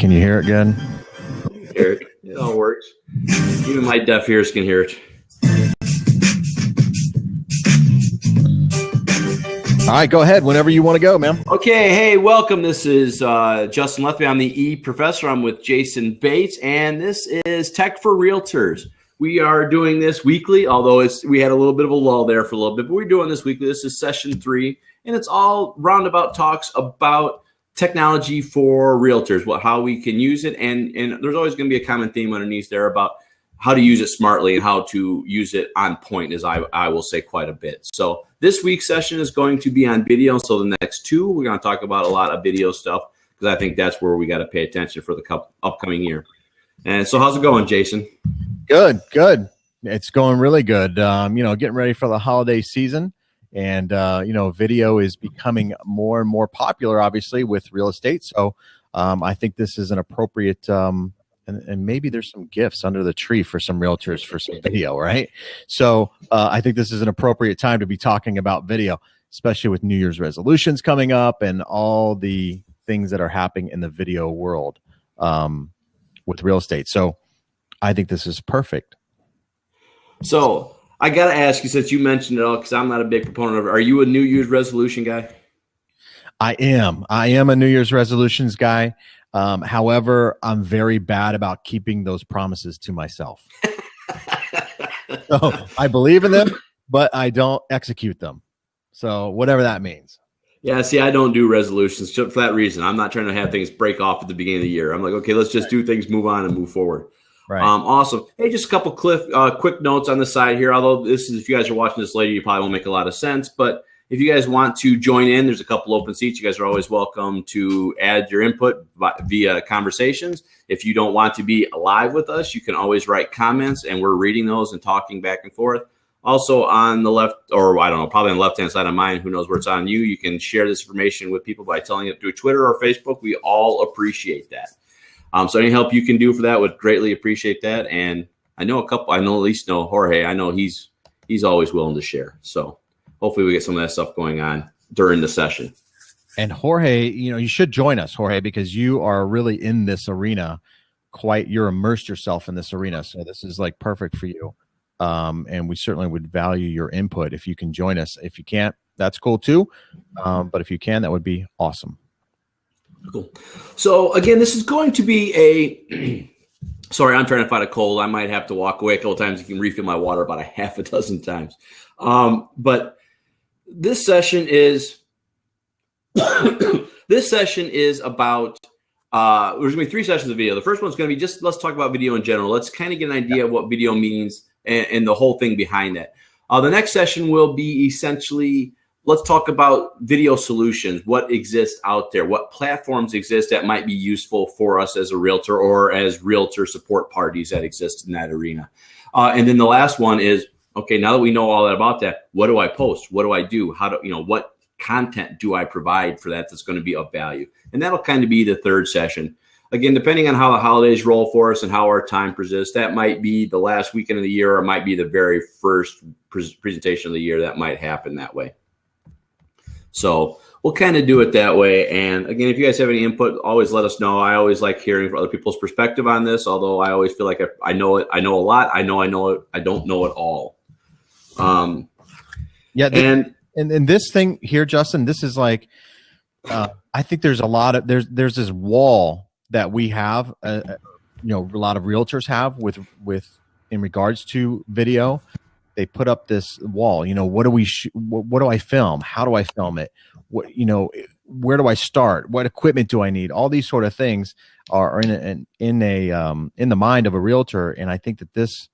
Can you hear it good? Hear it. It all works. Even my deaf ears can hear it. All right, go ahead whenever you want to go, man. Okay, hey, welcome. This is Justin Lethby. I'm the E Professor. I'm with Jason Bates, and this is Tech for Realtors. We are doing this weekly, although we had a little bit of a lull there for a little bit, but we're doing this weekly. This is session 3, and it's all roundabout talks about technology for realtors, how we can use it, and there's always going to be a common theme underneath there about how to use it smartly and how to use it on point, as I will say quite a bit. So this week's session is going to be on video. So the next 2, we're going to talk about a lot of video stuff because I think that's where we got to pay attention for the upcoming year. And so how's it going, Jason? Good. It's going really good. Getting ready for the holiday season. And, video is becoming more and more popular, obviously, with real estate. So I think this is an appropriate and maybe there's some gifts under the tree for some realtors for some video, right? So I think this is an appropriate time to be talking about video, especially with New Year's resolutions coming up and all the things that are happening in the video world with real estate. So I think this is perfect. So I got to ask you, since you mentioned it all, because I'm not a big proponent of it, are you a New Year's resolution guy? I am a New Year's resolutions guy. However, I'm very bad about keeping those promises to myself. So I believe in them, but I don't execute them. So whatever that means. Yeah, see, I don't do resolutions just for that reason. I'm not trying to have things break off at the beginning of the year. I'm like, okay, let's just do things, move on, and move forward. Right. Awesome. Hey, just a couple quick notes on the side here. Although if you guys are watching this later, you probably won't make a lot of sense. But if you guys want to join in, there's a couple open seats. You guys are always welcome to add your input via conversations. If you don't want to be live with us, you can always write comments, and we're reading those and talking back and forth. Also on the left, or I don't know, probably on the left-hand side of mine, who knows where it's on you, you can share this information with people by telling it through Twitter or Facebook. We all appreciate that. So any help you can do for that would greatly appreciate that. And I know at least Jorge. I know he's always willing to share. So hopefully we get some of that stuff going on during the session. And Jorge, you should join us, Jorge, because you are really in this arena. You're immersed yourself in this arena. So this is like perfect for you. And we certainly would value your input if you can join us. If you can't, that's cool too. But if you can, that would be awesome. Cool. So again, this is going to be sorry, I'm trying to fight a cold. I might have to walk away a couple times. You can refill my water about a half a dozen times. But this session is about there's gonna be 3 sessions of video. The first one's gonna be just let's talk about video in general. Let's kind of get an idea of what video means and the whole thing behind that. The next session will be essentially let's talk about video solutions, what exists out there, what platforms exist that might be useful for us as a realtor or as realtor support parties that exist in that arena. And then the last one is, okay, now that we know all that about that, what do I post? What do I do? What content do I provide for that that's going to be of value? And that'll kind of be the third session. Again, depending on how the holidays roll for us and how our time persists, that might be the last weekend of the year or it might be the very first presentation of the year. That might happen that way. So we'll kind of do it that way. And again, if you guys have any input, always let us know. I always like hearing from other people's perspective on this, although I always feel like I know it. I know a lot. I know it. I don't know it all. And this thing here, Justin, this is like, I think there's a lot of, there's this wall that we have, a lot of realtors have with in regards to video. They put up this wall, what do I film? How do I film it? Where do I start? What equipment do I need? All these sort of things are in the mind of a realtor. And I think that this,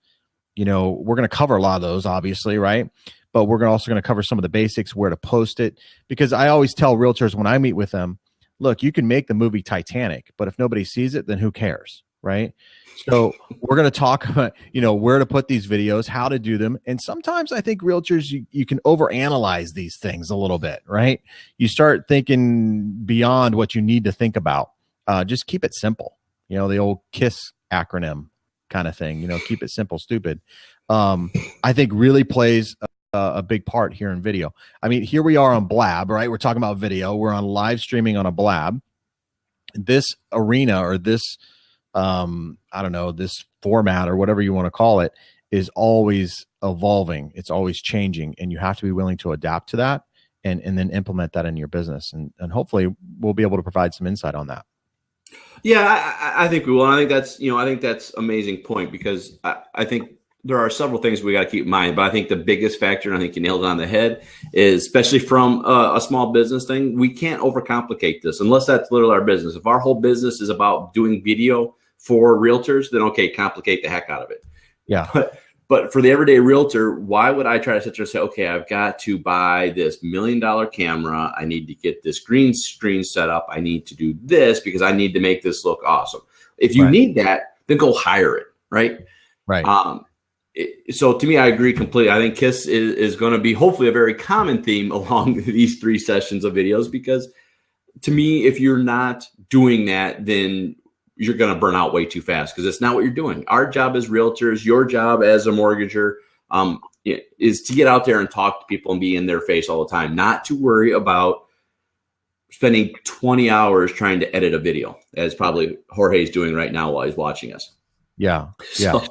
we're going to cover a lot of those, obviously, right? But we're also going to cover some of the basics, where to post it. Because I always tell realtors when I meet with them, look, you can make the movie Titanic, but if nobody sees it, then who cares, right? So we're going to talk about, where to put these videos, how to do them. And sometimes I think realtors, you can overanalyze these things a little bit, right? You start thinking beyond what you need to think about. Just keep it simple. The old KISS acronym kind of thing, keep it simple, stupid. I think really plays a big part here in video. I mean, here we are on Blab, right? We're talking about video. We're on live streaming on a Blab. this arena or this, I don't know, this format or whatever you want to call it is always evolving. It's always changing, and you have to be willing to adapt to that and then implement that in your business. And hopefully we'll be able to provide some insight on that. Yeah, I think we will. And I think that's, I think that's amazing point, because I think there are several things we got to keep in mind, but I think the biggest factor, and I think you nailed it on the head, is especially from a small business thing, we can't overcomplicate this unless that's literally our business. If our whole business is about doing video for realtors, then okay, complicate the heck out of it. Yeah. But for the everyday realtor, why would I try to sit there and say, okay, I've got to buy this $1 million camera. I need to get this green screen set up. I need to do this because I need to make this look awesome. If you need that, then go hire it. Right. Right. So to me, I agree completely. I think KISS is going to be hopefully a very common theme along these 3 sessions of videos, because to me, if you're not doing that, then you're going to burn out way too fast, because it's not what you're doing. Our job as realtors, your job as a mortgager, is to get out there and talk to people and be in their face all the time, not to worry about spending 20 hours trying to edit a video, as probably Jorge's doing right now while he's watching us. Yeah. Yeah.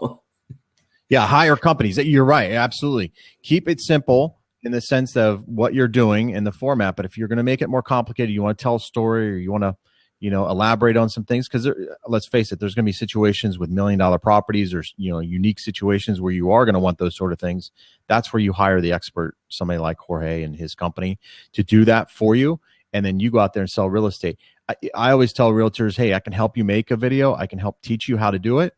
Yeah, hire companies. You're right. Absolutely. Keep it simple in the sense of what you're doing in the format. But if you're going to make it more complicated, you want to tell a story, or you want to, elaborate on some things, because let's face it, there's going to be situations with $1 million properties, or, unique situations where you are going to want those sort of things. That's where you hire the expert, somebody like Jorge and his company, to do that for you. And then you go out there and sell real estate. I always tell realtors, hey, I can help you make a video. I can help teach you how to do it.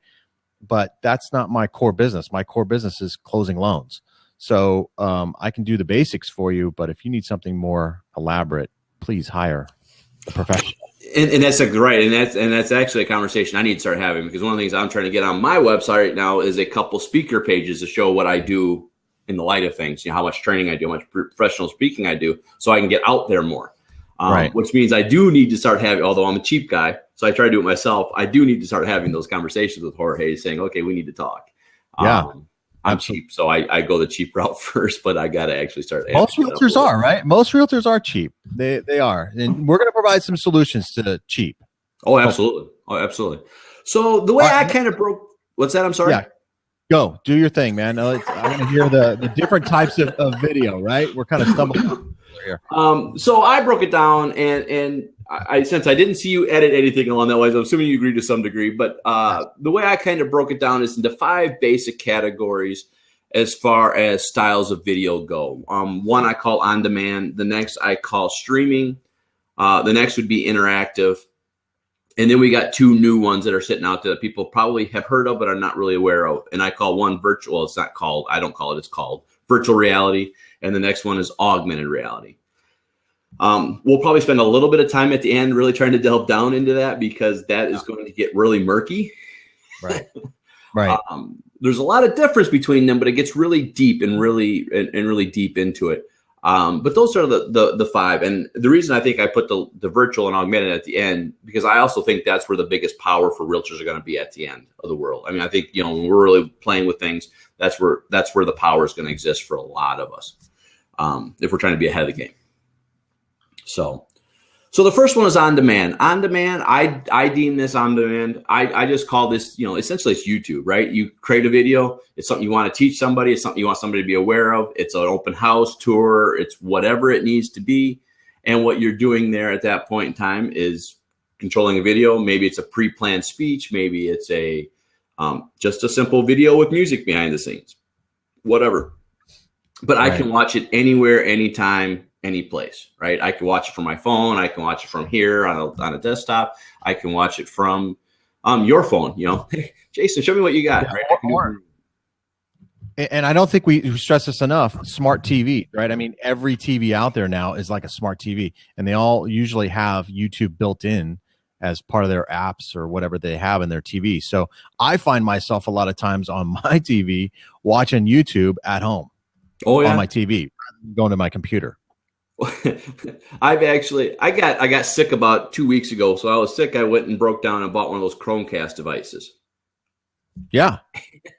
But that's not my core business. My core business is closing loans. So I can do the basics for you, but if you need something more elaborate, please hire a professional. And that's right. And that's actually a conversation I need to start having, because one of the things I'm trying to get on my website right now is a couple speaker pages to show what I do in the light of things, how much training I do, how much professional speaking I do, so I can get out there more. Right. Which means I do need to start having, although I'm a cheap guy, so I try to do it myself, I do need to start having those conversations with Jorge, saying, okay, we need to talk. Yeah. I'm cheap, so I go the cheap route first, but I got to actually start. Most realtors are, right? Most realtors are cheap. They are. And we're going to provide some solutions to cheap. Oh, absolutely. Oh, absolutely. So the way I kind of broke, what's that? I'm sorry. Yeah. Go do your thing, man. I want to hear the different types of video, right? We're kind of stumbling here. So I broke it down, and I since I didn't see you edit anything along that way, I'm assuming you agree to some degree, but the way I kind of broke it down is into 5 basic categories as far as styles of video go. One I call on demand. The next I call streaming. The next would be interactive. And then we got 2 new ones that are sitting out there that people probably have heard of but are not really aware of. And I call one virtual. It's not called, I don't call it, it's called virtual reality. And the next one is augmented reality. We'll probably spend a little bit of time at the end really trying to delve down into that, because that is going to get really murky. Right. Right. There's a lot of difference between them, but it gets really deep and really deep into it. But those are the 5. And the reason I think I put the virtual and augmented at the end, because I also think that's where the biggest power for realtors are going to be at the end of the world. I mean, I think, when we're really playing with things, that's where the power is going to exist for a lot of us, if we're trying to be ahead of the game. So the first one is on demand. On demand, I deem this on demand. I just call this, essentially it's YouTube, right? You create a video. It's something you want to teach somebody. It's something you want somebody to be aware of. It's an open house tour. It's whatever it needs to be. And what you're doing there at that point in time is controlling a video. Maybe it's a pre-planned speech. Maybe it's just a simple video with music behind the scenes, whatever. But right. I can watch it anywhere, anytime, any place, right? I can watch it from my phone. I can watch it from here on a desktop. I can watch it from your phone. Hey, Jason, show me what you got. Yeah, right? And I don't think we stress this enough. Smart TV, right? I mean, every TV out there now is like a smart TV, and they all usually have YouTube built in as part of their apps or whatever they have in their TV. So I find myself a lot of times on my TV watching YouTube at home. Oh, yeah. On my TV, going to my computer. I got sick about 2 weeks ago. So I was sick. I went and broke down and bought one of those Chromecast devices. Yeah.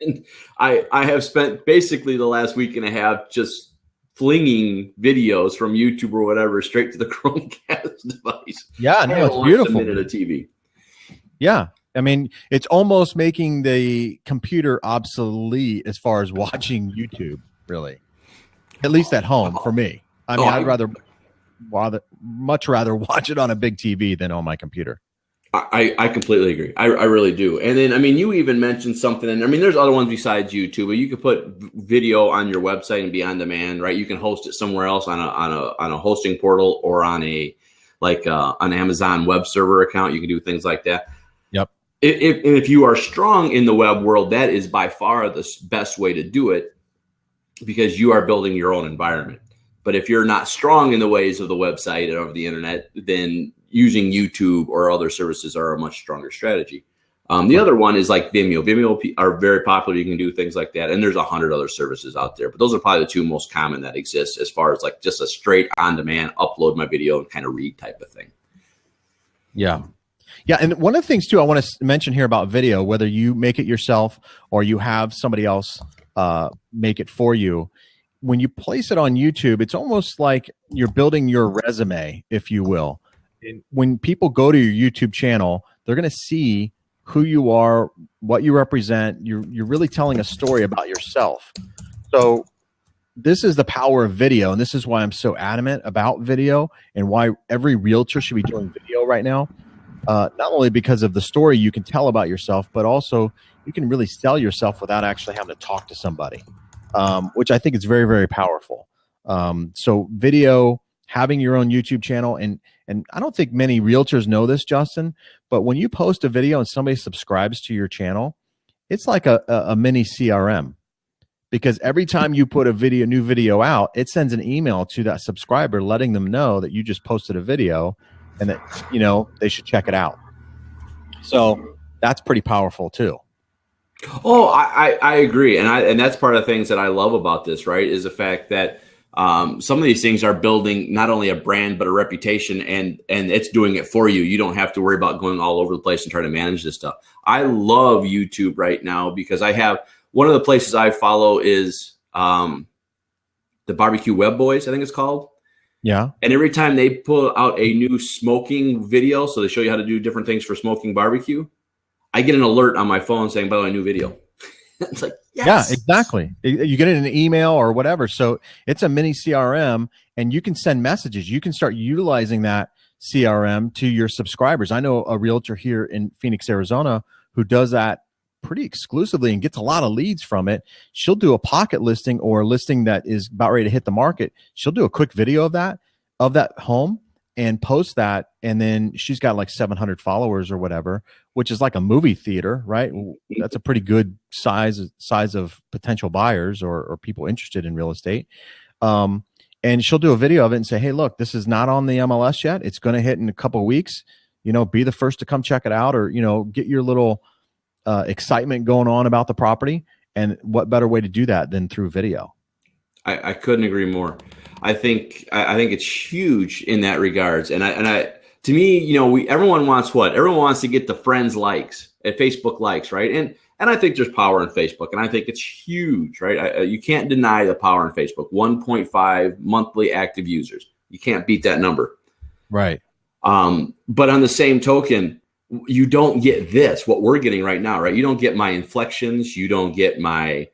And I have spent basically the last week and a half just flinging videos from YouTube or whatever straight to the Chromecast device. Yeah, no, it's beautiful. A minute of TV. Yeah. I mean, it's almost making the computer obsolete as far as watching YouTube, really. At least at home for me. I mean, I'd much rather watch it on a big TV than on my computer. I completely agree. I really do. And then, I mean, you even mentioned something, and I mean, there's other ones besides YouTube, but you could put video on your website and be on demand, right? You can host it somewhere else on a hosting portal or on an Amazon web server account. You can do things like that. Yep. If you are strong in the web world, that is by far the best way to do it, because you are building your own environment. But if you're not strong in the ways of the website and of the internet, then using YouTube or other services are a much stronger strategy. The other one is like Vimeo. Vimeo are very popular. You can do things like that. And there's 100 other services out there, but those are probably the two most common that exist as far as like just a straight on demand, upload my video and kind of read type of thing. Yeah. Yeah. And one of the things too, I want to mention here about video, whether you make it yourself or you have somebody else make it for you, when you place it on YouTube, it's almost like you're building your resume, if you will. And when people go to your YouTube channel, they're going to see who you are, what you represent. You're really telling a story about yourself. So this is the power of video, and this is why I'm so adamant about video and why every realtor should be doing video right now. Not only because of the story you can tell about yourself, but also you can really sell yourself without actually having to talk to somebody, which I think is very, very powerful. So video, having your own YouTube channel, and I don't think many realtors know this, Justin, but when you post a video and somebody subscribes to your channel, it's like a mini CRM, because every time you put a new video out, it sends an email to that subscriber letting them know that you just posted a video and that, they should check it out. So that's pretty powerful too. Oh, I agree. And that's part of the things that I love about this, right, is the fact that some of these things are building not only a brand, but a reputation, and it's doing it for you. You don't have to worry about going all over the place and trying to manage this stuff. I love YouTube right now because I have one of the places I follow is the Barbecue Web Boys, I think it's called. Yeah. And every time they pull out a new smoking video, so they show you how to do different things for smoking barbecue, I get an alert on my phone saying, by the way, new video. It's like, yes. Yeah, exactly. You get it in an email or whatever. So it's a mini CRM, and you can send messages. You can start utilizing that CRM to your subscribers. I know a realtor here in Phoenix, Arizona, who does that pretty exclusively and gets a lot of leads from it. She'll do a pocket listing or a listing that is about ready to hit the market. She'll do a quick video of that home and post that. And then she's got like 700 followers or whatever, which is like a movie theater, right? That's a pretty good size of potential buyers or people interested in real estate. And she'll do a video of it and say, hey, look, this is not on the MLS yet. It's going to hit in a couple of weeks. Be the first to come check it out, or, get your little excitement going on about the property. And what better way to do that than through video? I couldn't agree more. I think it's huge in that regards. And I to me, everyone wants what? Everyone wants to get the friends likes at Facebook likes, right? And I think there's power in Facebook, and I think it's huge, right? You can't deny the power in Facebook. 1.5 monthly active users. You can't beat that number. Right. But on the same token, you don't get what we're getting right now, right? You don't get my inflections. You don't get my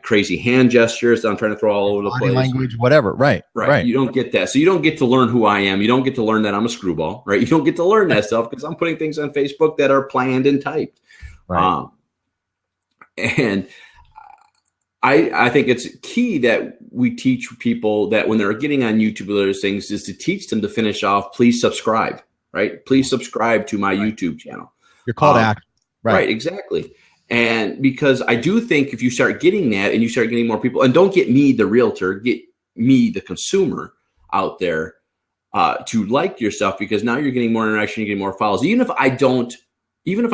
crazy hand gestures that I'm trying to throw all over the place. Language, whatever. Right. You don't get that. So you don't get to learn who I am. You don't get to learn that I'm a screwball, right? You don't get to learn that stuff because I'm putting things on Facebook that are planned and typed. Right. And I think it's key that we teach people that when they're getting on YouTube or those things is to teach them to finish off, please subscribe, right? Please subscribe to my YouTube channel. Your call to action. Right, exactly. And because I do think if you start getting that and you start getting more people, and don't get me, the realtor, get me, the consumer out there to like your stuff, because now you're getting more interaction, you're getting more follows. Even if I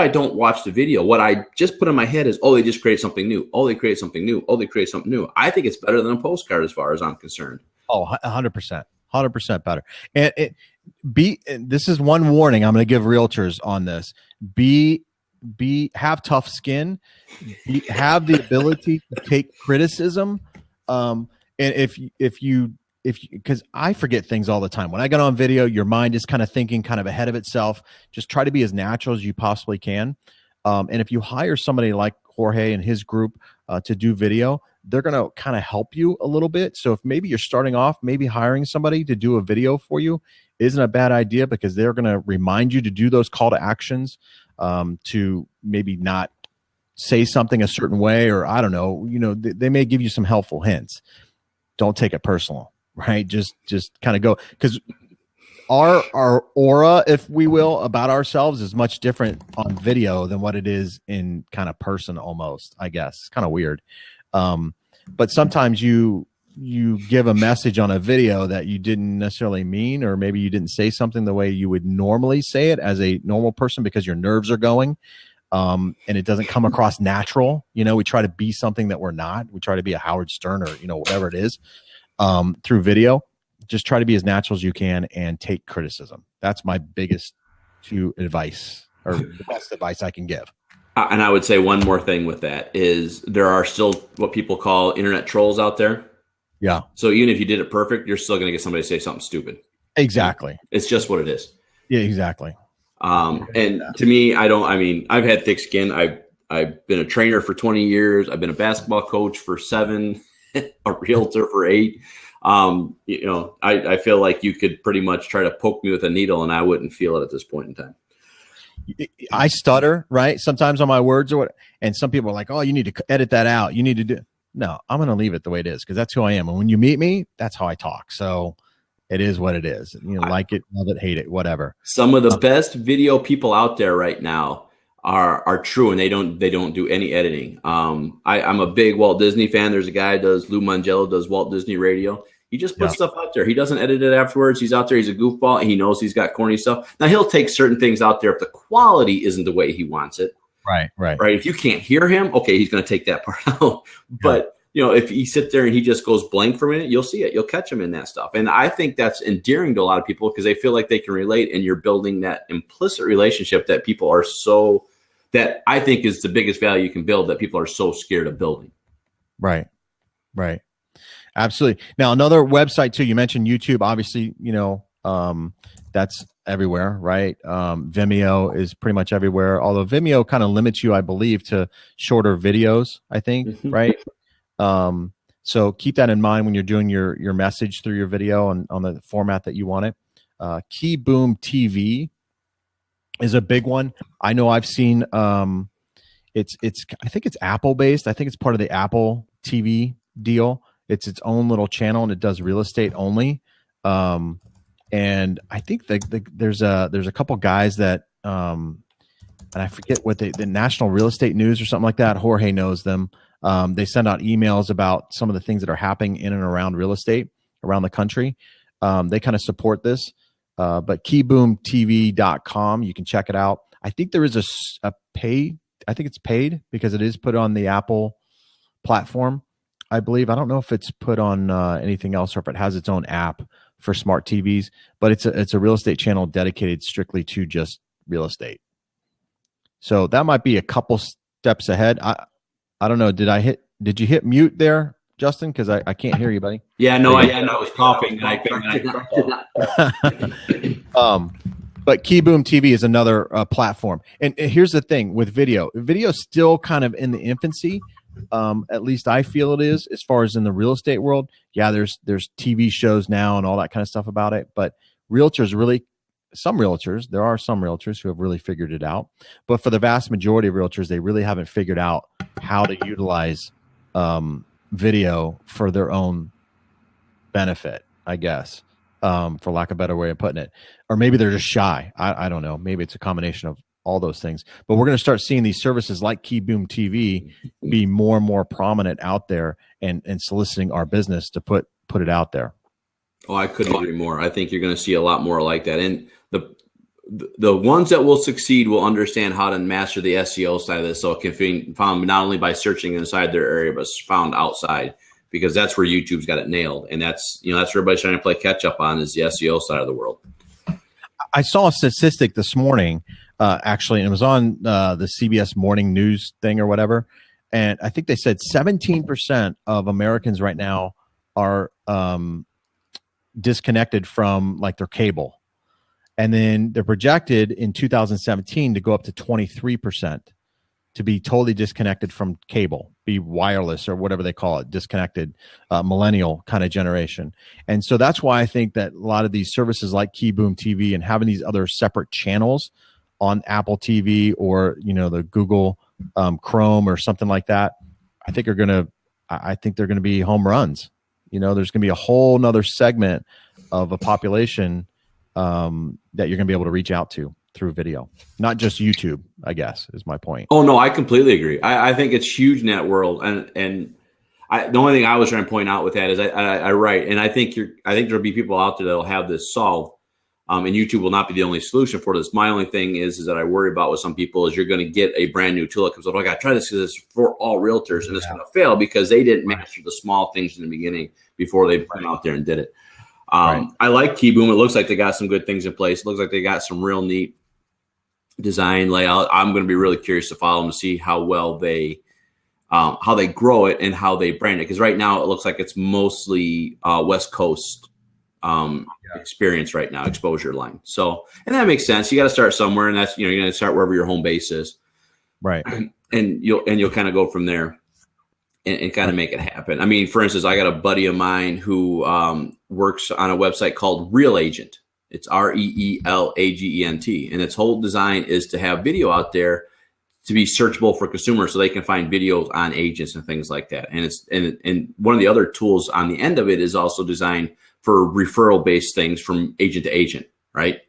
don't watch the video, what I just put in my head is, oh, they just created something new. Oh, they created something new. Oh, they created something new. I think it's better than a postcard as far as I'm concerned. Oh, 100%. 100% better. And this is one warning I'm going to give realtors on this. Have tough skin, have the ability to take criticism, And because I forget things all the time. When I get on video, your mind is kind of thinking kind of ahead of itself. Just try to be as natural as you possibly can. And if you hire somebody like Jorge and his group to do video, they're going to kind of help you a little bit. So if maybe you're starting off, maybe hiring somebody to do a video for you isn't a bad idea, because they're going to remind you to do those call to actions, to maybe not say something a certain way, or I don't know, they may give you some helpful hints. Don't take it personal, right? Just kind of go, because our aura, if we will, about ourselves is much different on video than what it is in kind of person almost, I guess. It's kind of weird. But sometimes you give a message on a video that you didn't necessarily mean, or maybe you didn't say something the way you would normally say it as a normal person because your nerves are going. And it doesn't come across natural. We try to be something that we're not. We try to be a Howard Stern or, whatever it is, through video. Just try to be as natural as you can and take criticism. That's my biggest advice, or the best advice I can give. And I would say one more thing with that is there are still what people call internet trolls out there. Yeah. So even if you did it perfect, you're still going to get somebody to say something stupid. Exactly. It's just what it is. Yeah, exactly. And to me, I've had thick skin. I've been a trainer for 20 years. I've been a basketball coach for 7, a realtor for 8. I feel like you could pretty much try to poke me with a needle and I wouldn't feel it at this point in time. I stutter, right? Sometimes on my words or what, and some people are like, oh, you need to edit that out. You need to do. No, I'm going to leave it the way it is, because that's who I am. And when you meet me, that's how I talk. So it is what it is. Like it, love it, hate it, whatever. Some of the best video people out there right now are true, and they don't do any editing. I'm a big Walt Disney fan. There's a guy Lou Mangello does Walt Disney Radio. He just puts stuff out there. He doesn't edit it afterwards. He's out there. He's a goofball. And he knows he's got corny stuff. Now he'll take certain things out there if the quality isn't the way he wants it. Right. If you can't hear him, okay, he's going to take that part out. But if he sits there and he just goes blank for a minute, you'll see it. You'll catch him in that stuff. And I think that's endearing to a lot of people because they feel like they can relate, and you're building that implicit relationship that people are that I think is the biggest value you can build, that people are so scared of building. Right. Absolutely. Now, another website too, you mentioned YouTube, obviously, that's everywhere, right? Vimeo is pretty much everywhere. Although Vimeo kind of limits you, I believe, to shorter videos, I think, right? So keep that in mind when you're doing your message through your video and on the format that you want it. Key Boom TV is a big one. I know I've seen, I think it's Apple based. I think it's part of the Apple TV deal. It's its own little channel, and it does real estate only. And I think there's a couple guys that, and I forget what the National Real Estate News or something like that. Jorge knows them. They send out emails about some of the things that are happening in and around real estate around the country. They kind of support this. But keyboomtv.com, you can check it out. I think there is a pay. I think it's paid because it is put on the Apple platform, I believe. I don't know if it's put on anything else or if it has its own app for smart TVs, but it's a real estate channel dedicated strictly to just real estate. So that might be a couple steps ahead. I don't know. Did you hit mute there, Justin? Because I can't hear you, buddy. Yeah, no, I was coughing. But Keyboom TV is another platform. And here's the thing with video. Video is still kind of in the infancy. At least I feel it is, as far as in the real estate world. Yeah, there's TV shows now and all that kind of stuff about it. But there are some realtors who have really figured it out. But for the vast majority of realtors, they really haven't figured out how to utilize video for their own benefit, I guess, for lack of a better way of putting it. Or maybe they're just shy. I don't know. Maybe it's a combination of all those things. But we're going to start seeing these services like Keyboom TV be more and more prominent out there and soliciting our business to put it out there. Oh, I couldn't agree more. I think you're going to see a lot more like that. And the ones that will succeed will understand how to master the SEO side of this, so it can be found not only by searching inside their area, but found outside, because that's where YouTube's got it nailed. And that's where everybody's trying to play catch up on, is the SEO side of the world. I saw a statistic this morning, actually, and it was on the CBS morning news thing or whatever. And I think they said 17% of Americans right now are disconnected from like their cable. And then they're projected in 2017 to go up to 23% to be totally disconnected from cable, be wireless or whatever they call it, disconnected, millennial kind of generation. And so that's why I think that a lot of these services like Keyboom TV and having these other separate channels on Apple TV or, you know, the Google Chrome or something like that, I think they're going to be home runs. You know, there's going to be a whole nother segment of a population that you're going to be able to reach out to through video, not just YouTube, I guess is my point. Oh no, I completely agree. I think it's huge in that world. And the only thing I was trying to point out with that is I write, and I think there'll be people out there that'll have this solved. And YouTube will not be the only solution for this. My only thing is that I worry about with some people is you're going to get a brand new tool that comes up. I got to try this because it's for all realtors, and it's going to fail because they didn't master the small things in the beginning before they went out there and did it. I like Keyboom. It looks like they got some good things in place. It looks like they got some real neat design layout. I'm going to be really curious to follow them to see how well they grow it and how they brand it. Because right now it looks like it's mostly West Coast experience right now, exposure line. So, and that makes sense. You got to start somewhere, and that's, you know, you're going to start wherever your home base is, right? And you'll kind of go from there and kind of make it happen. I mean, for instance, I got a buddy of mine who works on a website called Real Agent. It's REELAGENT, and its whole design is to have video out there to be searchable for consumers, so they can find videos on agents and things like that. And it's and one of the other tools on the end of it is also designed for referral based things from agent to agent, right?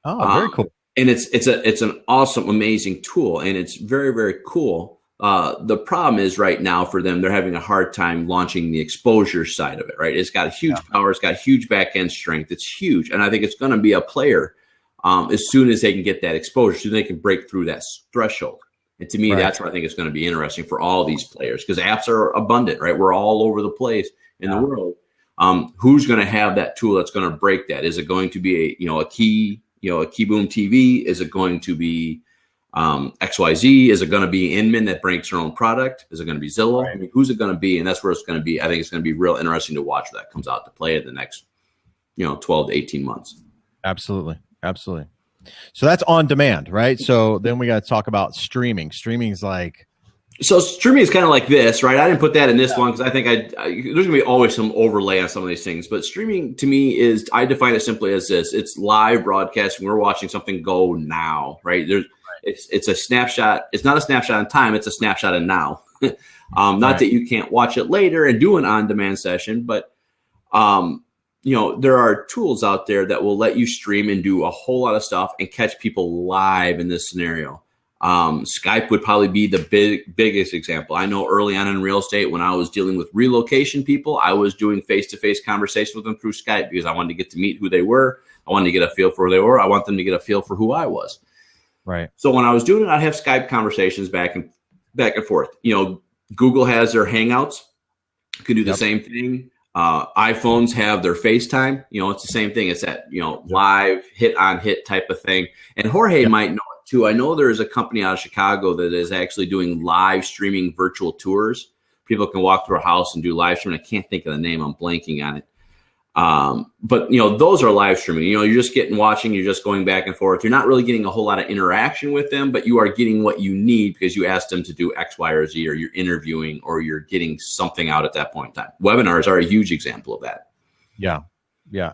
Oh, very cool. And it's an awesome, amazing tool, and it's very, very cool. The problem is right now for them, they're having a hard time launching the exposure side of it, right? It's got a huge power. It's got huge back end strength. It's huge. And I think it's going to be a player as soon as they can get that exposure, so they can break through that threshold. And to me, that's where I think it's going to be interesting for all these players, because apps are abundant, right? We're all over the place in the world. Who's going to have that tool that's going to break that? Is it going to be a Keyboom TV? Is it going to be XYZ? Is it going to be Inman that breaks their own product? Is it going to be Zillow? I mean, who's it going to be? And that's where it's going to be. I think it's going to be real interesting to watch that comes out to play in the next, 12 to 18 months. Absolutely. Absolutely. So that's on demand, right? So then we got to talk about streaming. Streaming is like, so streaming is kind of like this, right? I didn't put that in this one because I think there's going to be always some overlay on some of these things. But streaming to me is, I define it simply as this: it's live broadcasting. We're watching something go now, right? It's a snapshot. It's not a snapshot in time. It's a snapshot in now. Not that you can't watch it later and do an on-demand session, but there are tools out there that will let you stream and do a whole lot of stuff and catch people live in this scenario. Skype would probably be the biggest example. I know early on in real estate, when I was dealing with relocation people, I was doing face-to-face conversations with them through Skype because I wanted to get to meet who they were. I wanted to get a feel for who they were. I want them to get a feel for who I was. Right. So when I was doing it, I'd have Skype conversations back and forth. Google has their Hangouts. You can do the same thing. iPhones have their FaceTime. It's the same thing. It's that, live hit on hit type of thing. And Jorge might know it too. I know there is a company out of Chicago that is actually doing live streaming virtual tours. People can walk through a house and do live streaming. I can't think of the name. I'm blanking on it. But those are live streaming. You're just watching, you're just going back and forth. You're not really getting a whole lot of interaction with them, but you are getting what you need because you asked them to do X, Y, or Z, or you're interviewing, or you're getting something out at that point in time. Webinars are a huge example of that. Yeah,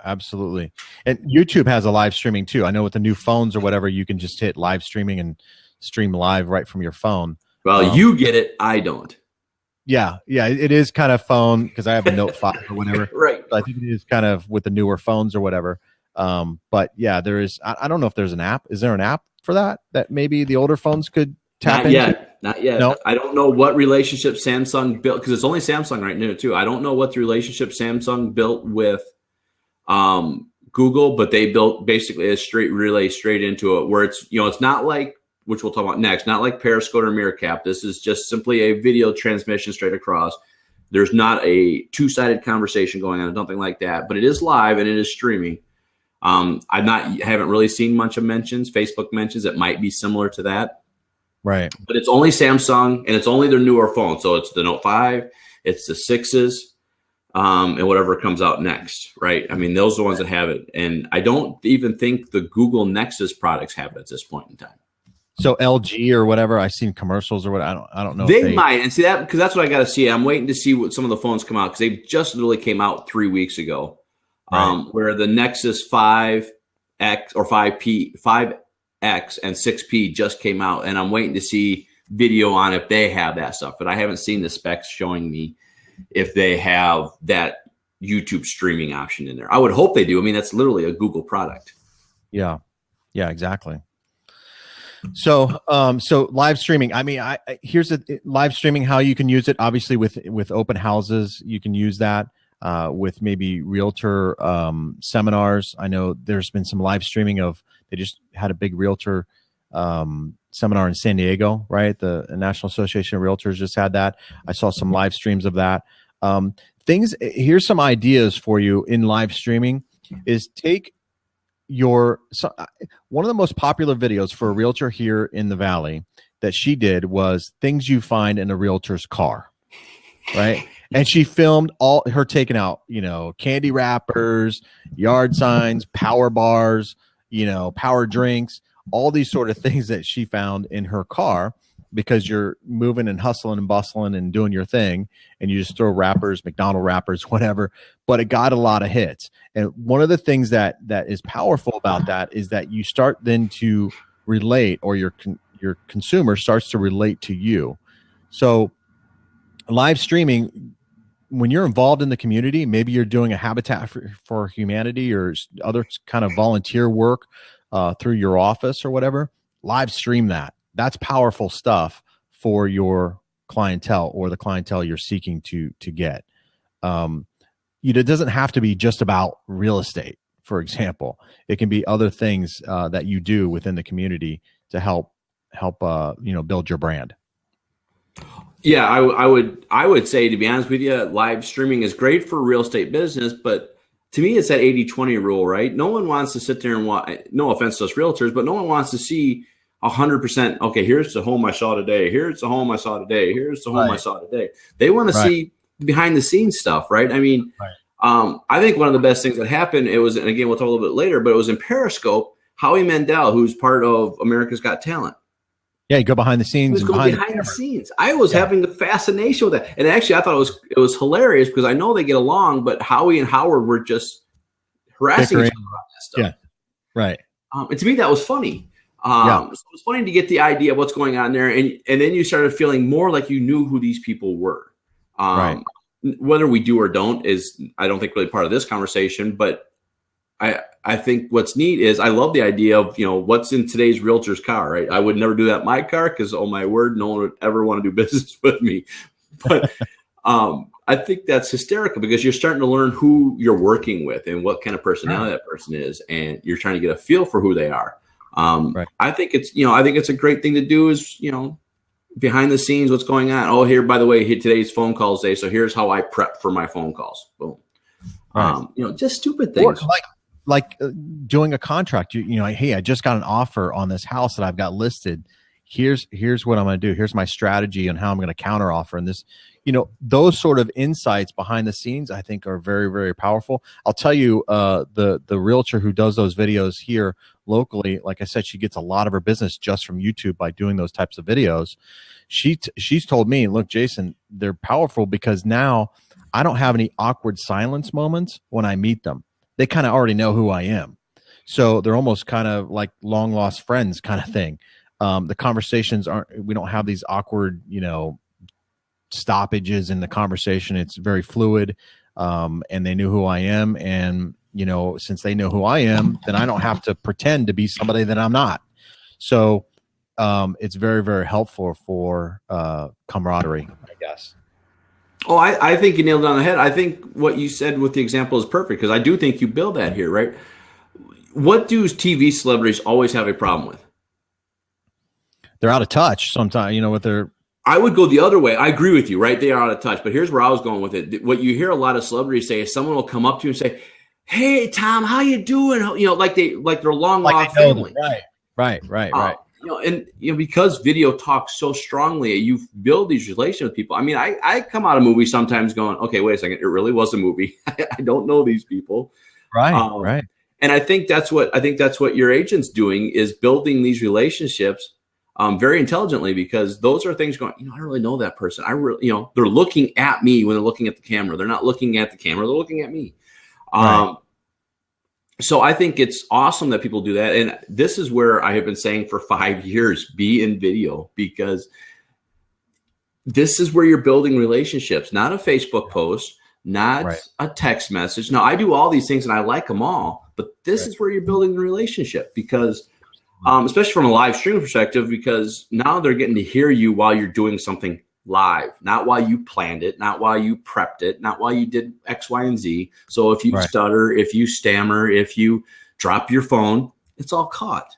absolutely. And YouTube has a live streaming too. I know with the new phones or whatever, you can just hit live streaming and stream live right from your phone. Well, you get it. I don't. Yeah, it is kind of phone because I have a Note 5 or whatever. Right. So I think it is kind of with the newer phones or whatever. But yeah, there is. I don't know if there's an app. Is there an app for that maybe the older phones could tap into? Not yet. No? I don't know what relationship Samsung built, because it's only Samsung right now too. I don't know what the relationship Samsung built with Google, but they built basically a straight relay straight into it, where it's not like, which we'll talk about next, not like Periscope or Meerkat. This is just simply a video transmission straight across. There's not a two-sided conversation going on, nothing like that, but it is live and it is streaming. I haven't really seen much of mentions, Facebook mentions. It might be similar to that. Right. But it's only Samsung, and it's only their newer phone. So it's the Note 5, it's the 6s. and whatever comes out next, right? I mean, those are the ones that have it. And I don't even think the Google Nexus products have it at this point in time. So LG or whatever, I've seen commercials or what. I don't know. They might, and see that, because that's what I got to see. I'm waiting to see what some of the phones come out, because they just literally came out 3 weeks ago, right. Where the Nexus 5X or 5X and 6P just came out, and I'm waiting to see video on if they have that stuff. But I haven't seen the specs showing me if they have that YouTube streaming option in there. I would hope they do. I mean, that's literally a Google product. Yeah, exactly. So, so live streaming. I mean, here's a live streaming, how you can use it. Obviously, with open houses, you can use that. With maybe realtor seminars. I know there's been some live streaming of. They just had a big realtor seminar in San Diego, right? The National Association of Realtors just had that. I saw some live streams of that. Here's some ideas for you in live streaming. Is take one of the most popular videos for a realtor here in the Valley that she did was things you find in a realtor's car, right? And she filmed all her taking out, candy wrappers, yard signs, power bars, power drinks, all these sort of things that she found in her car, because you're moving and hustling and bustling and doing your thing, and you just throw wrappers, McDonald wrappers, whatever. But it got a lot of hits. And one of the things that is powerful about that is that you start then to relate, or your consumer starts to relate to you. So live streaming, when you're involved in the community, maybe you're doing a Habitat for Humanity or other kind of volunteer work through your office or whatever, live stream that. That's powerful stuff for your clientele, or the clientele you're seeking to get. It doesn't have to be just about real estate, for example. It can be other things that you do within the community to help build your brand. Yeah, I would say, to be honest with you, live streaming is great for real estate business, but to me, it's that 80-20 rule, right? No one wants to sit there and watch, no offense to us realtors, but no one wants to see 100%. Okay, here's the home I saw today. Here's the home I saw today. Here's the home I saw today. They want to see behind the scenes stuff, right? I mean, I think one of the best things that happened, it was, and again, we'll talk a little bit later, but it was in Periscope, Howie Mandel, who's part of America's Got Talent. Yeah, you go behind the scenes. Behind the scenes. I was having the fascination with that. And actually, I thought it was hilarious, because I know they get along, but Howie and Howard were just harassing each other about that stuff. Yeah, right. And to me, that was funny. So it was funny to get the idea of what's going on there. And then you started feeling more like you knew who these people were. Right. Whether we do or don't is, I don't think, really part of this conversation, but I think what's neat is, I love the idea of, what's in today's realtor's car, right? I would never do that in my car, because, oh my word, no one would ever want to do business with me. But I think that's hysterical, because you're starting to learn who you're working with and what kind of personality that person is, and you're trying to get a feel for who they are. I think it's a great thing to do, is, behind the scenes, what's going on. Oh, here, by the way, today's phone calls day, so here's how I prep for my phone calls. Boom. Just stupid things. Or like doing a contract, hey, I just got an offer on this house that I've got listed. Here's what I'm going to do. Here's my strategy on how I'm going to counter offer. And this, those sort of insights behind the scenes, I think, are very, very powerful. I'll tell you, the realtor who does those videos here locally, like I said, she gets a lot of her business just from YouTube by doing those types of videos. She's told me, look, Jason, they're powerful because now I don't have any awkward silence moments when I meet them. They kind of already know who I am. So they're almost kind of like long lost friends kind of thing. The conversations we don't have these awkward, stoppages in the conversation. It's very fluid. And they knew who I am. And, since they know who I am, then I don't have to pretend to be somebody that I'm not. So it's very, very helpful for camaraderie, I guess. Oh, I think you nailed it on the head. I think what you said with the example is perfect, because I do think you build that here, right? What do TV celebrities always have a problem with? They're out of touch sometimes, with their... I would go the other way. I agree with you, right? They are out of touch. But here's where I was going with it. What you hear a lot of celebrities say is someone will come up to you and say, "Hey, Tom, how you doing?" Like they're long lost family. Right. because video talks so strongly, you build these relations with people. I mean, I come out of movies sometimes going, okay, wait a second, it really was a movie. I don't know these people. Right. Right. And I think that's what your agent's doing, is building these relationships very intelligently, because those are things going, I don't really know that person. I really, they're looking at me when they're looking at the camera. They're not looking at the camera. They're looking at me. Right. So I think it's awesome that people do that. And this is where I have been saying for 5 years, be in video, because this is where you're building relationships, not a Facebook post, not a text message. Now, I do all these things and I like them all, but this is where you're building the relationship, because especially from a live stream perspective, because now they're getting to hear you while you're doing something live, not while you planned it, not while you prepped it, not while you did X, Y, and Z. So if you stutter, if you stammer, if you drop your phone, it's all caught.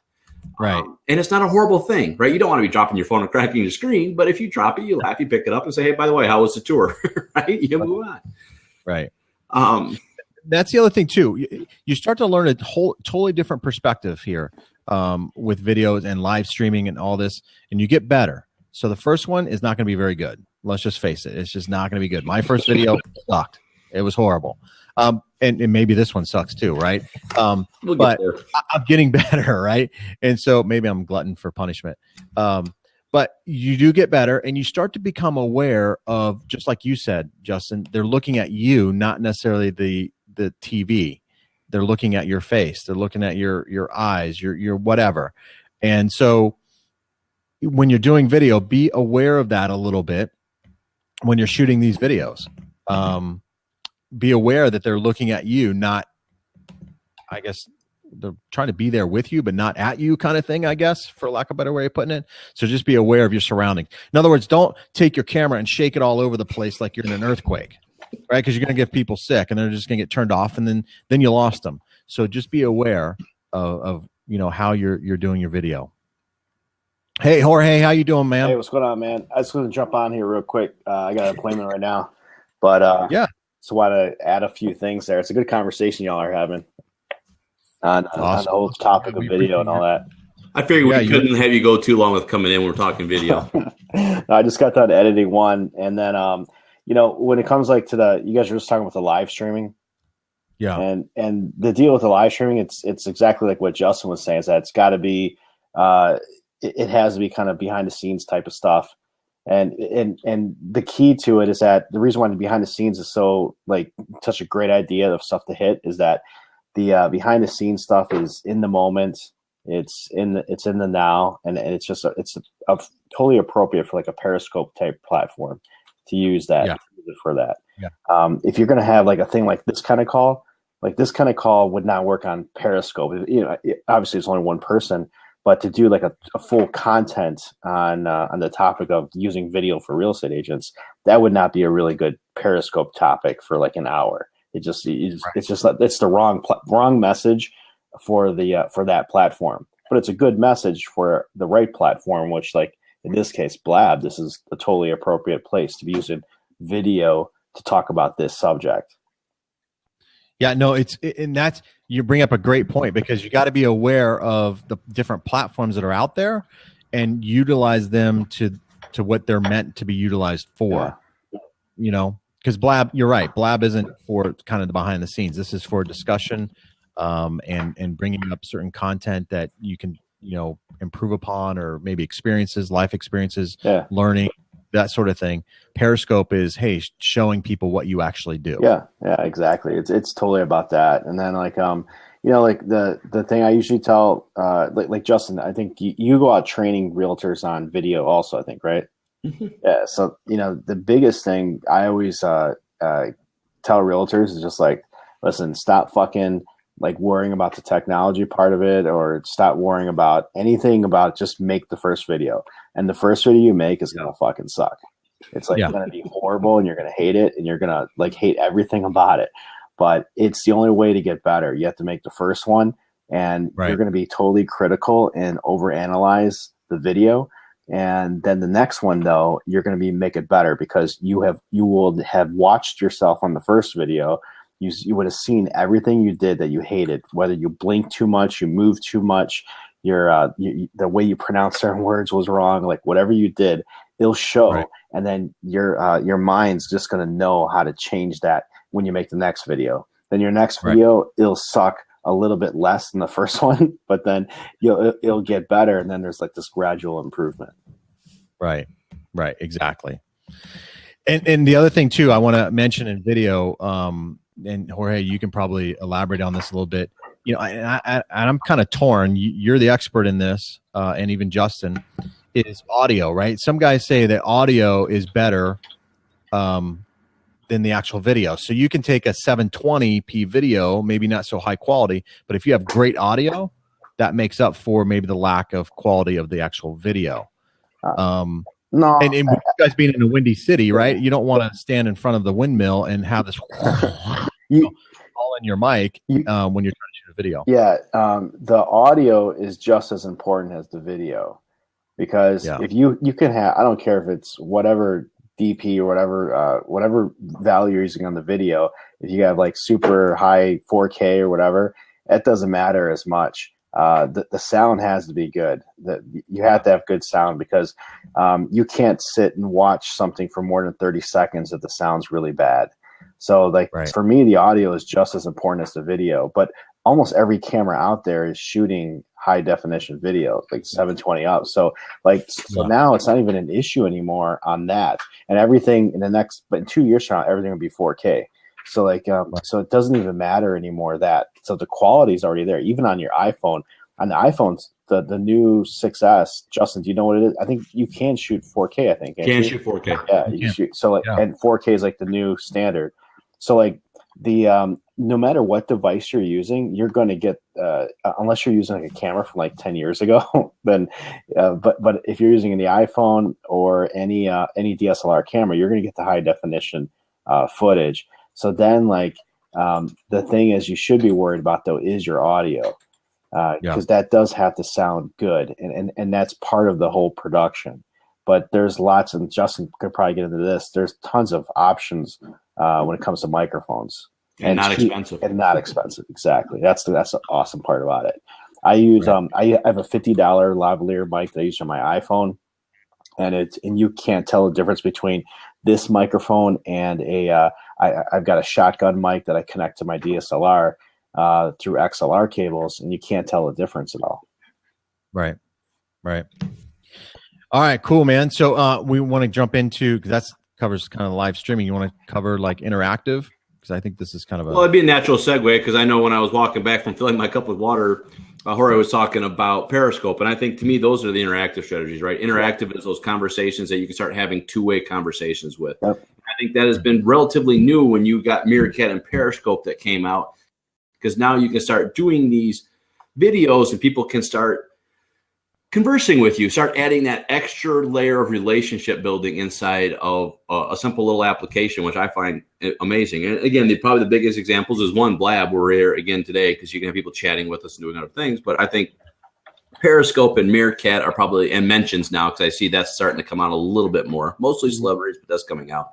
Right. And it's not a horrible thing, right? You don't want to be dropping your phone and cracking your screen, but if you drop it, you laugh, you pick it up and say, hey, by the way, how was the tour? Right? You move on. Right. That's the other thing too. You start to learn a totally different perspective here with videos and live streaming and all this, and you get better. So the first one is not going to be very good. Let's just face it. It's just not going to be good. My first video sucked. It was horrible. And maybe this one sucks too, right? But I'm getting better, right? And so maybe I'm a glutton for punishment. But you do get better, and you start to become aware of, just like you said, Justin, they're looking at you, not necessarily the TV. They're looking at your face. They're looking at your eyes, your whatever. And so when you're doing video, be aware of that a little bit when you're shooting these videos. Be aware that they're looking at you, not, I guess, they're trying to be there with you, but not at you, kind of thing, I guess, for lack of a better way of putting it. So just be aware of your surroundings. In other words, don't take your camera and shake it all over the place like you're in an earthquake, right? Because you're going to get people sick, and they're just going to get turned off, and then you lost them. So just be aware of how you're doing your video. Hey, Jorge, how you doing, man? Hey, what's going on, man? I just want to jump on here real quick. I got an appointment right now, but yeah. So want to add a few things there. It's a good conversation y'all are having on the whole topic of video and all that. I figured we couldn't have you go too long with coming in when we're talking video. No, I just got done editing one, and then when it comes like to you guys were just talking about the live streaming. Yeah. And the deal with the live streaming, it's exactly like what Justin was saying, is that it's got to be it has to be kind of behind the scenes type of stuff. And the key to it is that the reason why the behind the scenes is so like such a great idea of stuff to hit is that the behind the scenes stuff is in the moment. It's in the now, and it's just it's totally appropriate for like a Periscope type platform to use that for that. Yeah. If you're going to have like a thing like this kind of call would not work on Periscope. Obviously it's only one person. But to do like a full content on the topic of using video for real estate agents, that would not be a really good Periscope topic for like an hour. It's the wrong message for that platform. But it's a good message for the right platform, which like in this case, Blab. This is a totally appropriate place to be using video to talk about this subject. Yeah, no, and that's, you bring up a great point, because you got to be aware of the different platforms that are out there and utilize them to what they're meant to be utilized for. Yeah. Because Blab, you're right, Blab isn't for kind of the behind the scenes. This is for discussion and bringing up certain content that you can improve upon, or maybe life experiences, learning, that sort of thing. Periscope is, hey, showing people what you actually do. Yeah, exactly. It's totally about that. And then like like the thing I usually tell like Justin, I think you go out training realtors on video also, I think, right? Mm-hmm. Yeah. So the biggest thing I always tell realtors is just like, listen, stop fucking like worrying about the technology part of it, or stop worrying about anything about, just make the first video. And the first video you make is gonna fucking suck. It's like going to be horrible, and you're going to hate it, and you're going to like hate everything about it. But it's the only way to get better. You have to make the first one, and you're going to be totally critical and overanalyze the video. And then the next one, though, you're going to make it better, because you will have watched yourself on the first video. You would have seen everything you did that you hated, whether you blinked too much, you moved too much, the way you pronounce certain words was wrong. Like whatever you did, it'll show, Right. and then your mind's just gonna know how to change that when you make the next video. Then your next Right. video, it'll suck a little bit less than the first one, but then it'll get better, and then there's like this gradual improvement. Right. Right. Exactly. And the other thing too, I want to mention in video, and Jorge, you can probably elaborate on this a little bit. You know, I'm kind of torn. You're the expert in this, and even Justin, is audio, right? Some guys say that audio is better than the actual video. So you can take a 720p video, maybe not so high quality, but if you have great audio, that makes up for maybe the lack of quality of the actual video. No, and with you guys being in a windy city, right? You don't want to stand in front of the windmill and have this all in your mic when you're trying to shoot a video. Yeah, the audio is just as important as the video, because if you can have, I don't care if it's whatever DP or whatever value you're using on the video. If you have like super high 4K or whatever, it doesn't matter as much. The sound has to be good. You have to have good sound, because you can't sit and watch something for more than 30 seconds if the sound's really bad. So like for me, the audio is just as important as the video, but almost every camera out there is shooting high definition video, like 720 up. So now it's not even an issue anymore on that. And everything but in 2 years from now, everything will be 4K. So so it doesn't even matter anymore so the quality is already there, even on your iPhone. On the iPhones, the new 6S, Justin, do you know what it is? I think you can shoot 4K. I think can shoot 4K. Yeah, you can shoot. So and 4K is like the new standard. So like no matter what device you're using, you're going to get unless you're using like a camera from like 10 years ago, then but if you're using the iPhone or any DSLR camera, you're going to get the high definition footage. So then the thing is, you should be worried about though is your audio, because that does have to sound good, and that's part of the whole production. But there's lots, and Justin could probably get into this. There's tons of options when it comes to microphones, and not expensive. And not expensive, exactly. That's the awesome part about it. I use I have a $50 lavalier mic that I use on my iPhone, and you can't tell the difference between this microphone and I've got a shotgun mic that I connect to my DSLR through XLR cables, and you can't tell the difference at all. Right. All right, cool, man. So we want to jump into, because that covers kind of live streaming. You want to cover like interactive? Because I think this is kind of well, it'd be a natural segue, because I know when I was walking back from filling my cup with water, Jorge was talking about Periscope, and I think to me those are the interactive strategies, right? Interactive is those conversations that you can start having two-way conversations with. Yep. I think that has been relatively new when you got Meerkat and Periscope that came out, because now you can start doing these videos and people can start conversing with you, start adding that extra layer of relationship building inside of a simple little application, which I find amazing. And again, probably the biggest examples is Blab. We're here again today because you can have people chatting with us and doing other things. But I think Periscope and Meerkat are probably, and Mentions now, because I see that's starting to come out a little bit more, mostly celebrities, but that's coming out,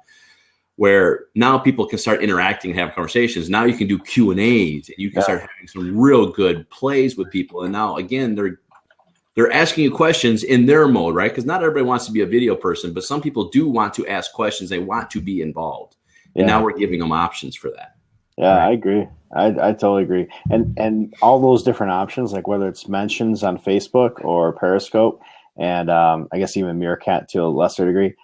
where now people can start interacting and have conversations. Now you can do Q&As, and you can start having some real good plays with people. And now, again, they're asking you questions in their mode, right? Because not everybody wants to be a video person, but some people do want to ask questions. They want to be involved. And now we're giving them options for that. Yeah, right. I agree. I totally agree. And all those different options, like whether it's Mentions on Facebook or Periscope, and I guess even Meerkat to a lesser degree,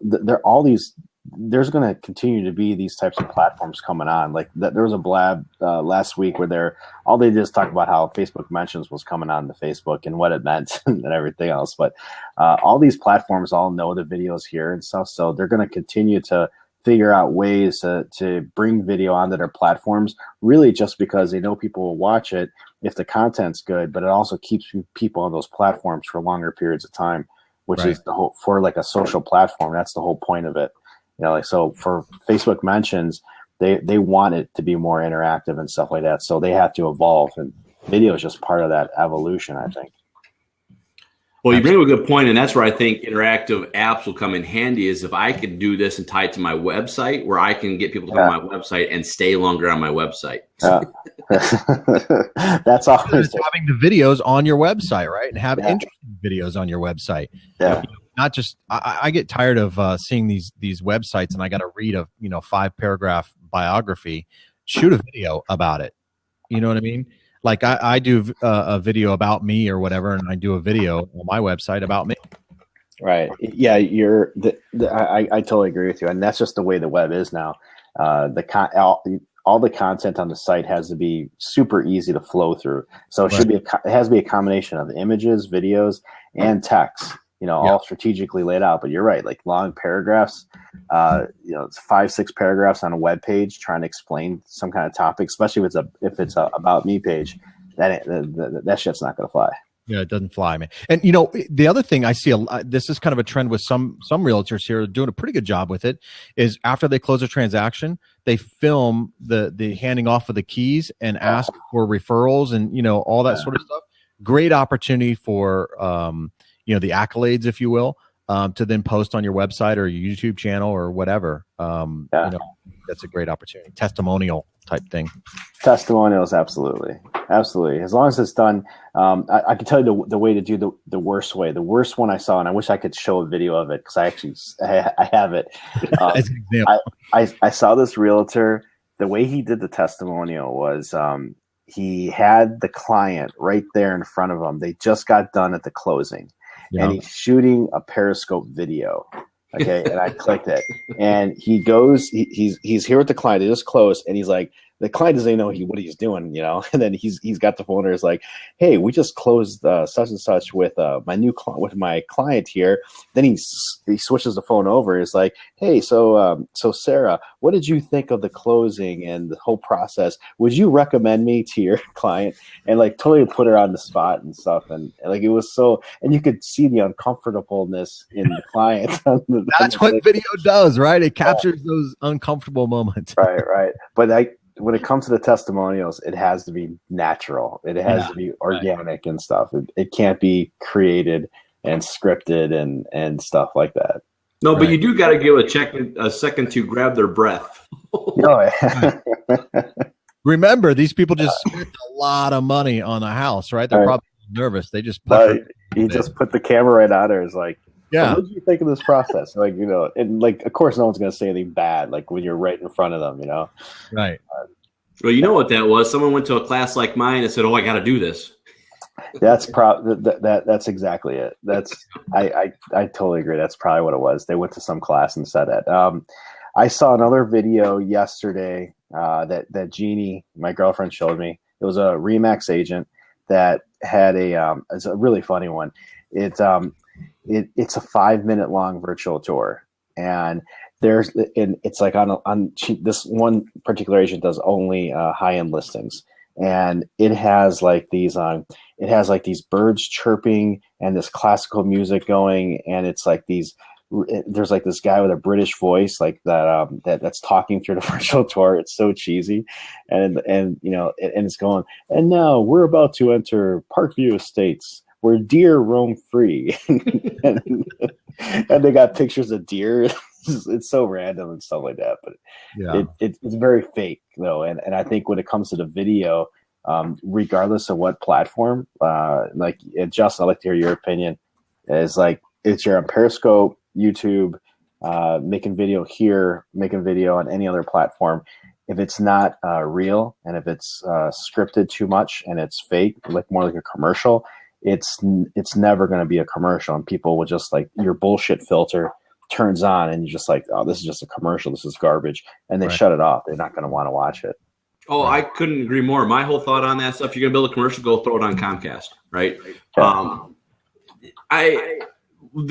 they're all these. There's going to continue to be these types of platforms coming on. Like there was a Blab last week where all they did is talk about how Facebook Mentions was coming on to Facebook and what it meant and everything else. But all these platforms all know the videos here and stuff, so they're going to continue to figure out ways to bring video onto their platforms, really just because they know people will watch it if the content's good, but it also keeps people on those platforms for longer periods of time, which is the whole, for like a social platform, that's the whole point of it. You know, like, so for Facebook Mentions, they want it to be more interactive and stuff like that. So they have to evolve, and video is just part of that evolution, I think. Well, you bring up a good point, and that's where I think interactive apps will come in handy. Is if I could do this and tie it to my website, where I can get people to come to my website and stay longer on my website. That's always having the videos on your website, right? And have interesting videos on your website. Yeah. Not just I get tired of seeing these websites, and I got to read a 5-paragraph biography. Shoot a video about it. You know what I mean? Like I do a video about me or whatever, and I do a video on my website about me. Right. Yeah. I totally agree with you, and that's just the way the web is now. All the content on the site has to be super easy to flow through. So it should be it has to be a combination of images, videos, and text. All strategically laid out. But you're right, like long paragraphs. It's 5-6 paragraphs on a web page trying to explain some kind of topic, especially if it's a about me page. That shit's not going to fly. Yeah, it doesn't fly, man. And the other thing I see, this is kind of a trend with some realtors here doing a pretty good job with it, is after they close a transaction, they film the handing off of the keys and ask for referrals and all that sort of stuff. Great opportunity for the accolades, if you will, to then post on your website or your YouTube channel or whatever. That's a great opportunity. Testimonial type thing. Testimonials, absolutely. As long as it's done, I can tell you the way to do the worst way. The worst one I saw, and I wish I could show a video of it because I have it. As an example. I saw this realtor. The way he did the testimonial was he had the client right there in front of him. They just got done at the closing. Yeah. And he's shooting a Periscope video. Okay. And I clicked it, and he goes, he's here with the client. They just closed, and he's like, the client doesn't even know what he's doing, and then he's got the phone, and it's like, hey, we just closed such and such with my client here. Then he switches the phone over. It's like, hey, so Sarah, what did you think of the closing and the whole process? Would you recommend me to your client? And like totally put her on the spot and stuff, and like it was so, and you could see the uncomfortableness in the client. That's what video does, right? It captures those uncomfortable moments. Right. But when it comes to the testimonials, it has to be natural. It has to be organic and stuff. It can't be created and scripted and stuff like that. No, but you do got to give a second to grab their breath. Remember, these people just spent a lot of money on a house, right? They're probably nervous. They just just put the camera right on her. It's like, yeah. What did you think of this process? Like, and like, of course, no one's going to say anything bad, like when you're right in front of them, Right. Well, you know what that was? Someone went to a class like mine and said, "Oh, I got to do this." That's that's exactly it. I totally agree. That's probably what it was. They went to some class and said that. I saw another video yesterday that Jeannie, my girlfriend, showed me. It was a Remax agent that had it's a really funny one. It's a 5-minute long virtual tour, and it's like this one particular agent does only high-end listings, and it has like these birds chirping and this classical music going, and it's like there's like this guy with a British voice like that's talking through the virtual tour. It's so cheesy, and it's going, and now we're about to enter Parkview Estates, where deer roam free. and they got pictures of deer. It's so random and stuff like that, but it's very fake though. And I think when it comes to the video, regardless of what platform, like Justin, I'd like to hear your opinion. Is like, if you're on Periscope, YouTube, making video here, making video on any other platform, if it's not real, and if it's scripted too much and it's fake, like more like a commercial, it's never going to be a commercial, and people will just like, your bullshit filter turns on and you're just like, oh, this is just a commercial, this is garbage, and they shut it off. They're not going to want to watch it. Oh, I couldn't agree more. My whole thought on that stuff, if you're going to build a commercial, go throw it on Comcast, right? The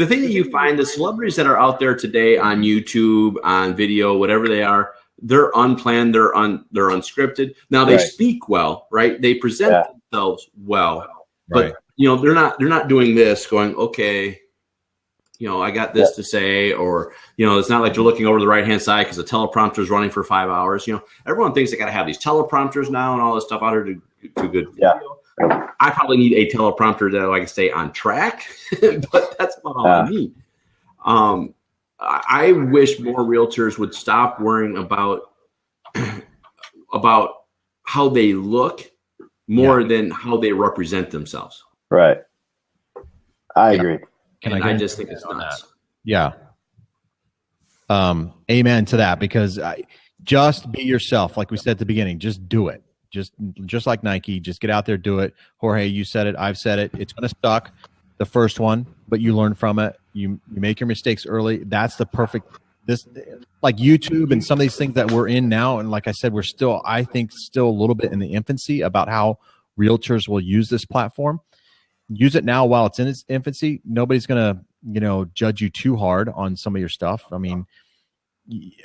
thing that you find, the celebrities that are out there today on YouTube, on video, whatever they are, they're unplanned, they're unscripted. Now they speak well, right? They present themselves well, but they're not doing this going, okay, I got this to say, or, it's not like they're looking over the right-hand side because the teleprompter is running for 5 hours. Everyone thinks they got to have these teleprompters now and all this stuff out here to good video. I probably need a teleprompter that I can stay on track, but that's about all I need. I wish more realtors would stop worrying about how they look more than how they represent themselves. Right. I agree. I just think it's nuts. That. Yeah. Amen to that, because just be yourself. Like we said at the beginning, just do it. Just like Nike, just get out there, do it. Jorge, you said it. I've said it. It's going to suck the first one, but you learn from it. You make your mistakes early. That's the perfect, like YouTube and some of these things that we're in now. And like I said, we're still, I think, still a little bit in the infancy about how realtors will use this platform. Use it now while it's in its infancy. Nobody's going to, judge you too hard on some of your stuff. I mean,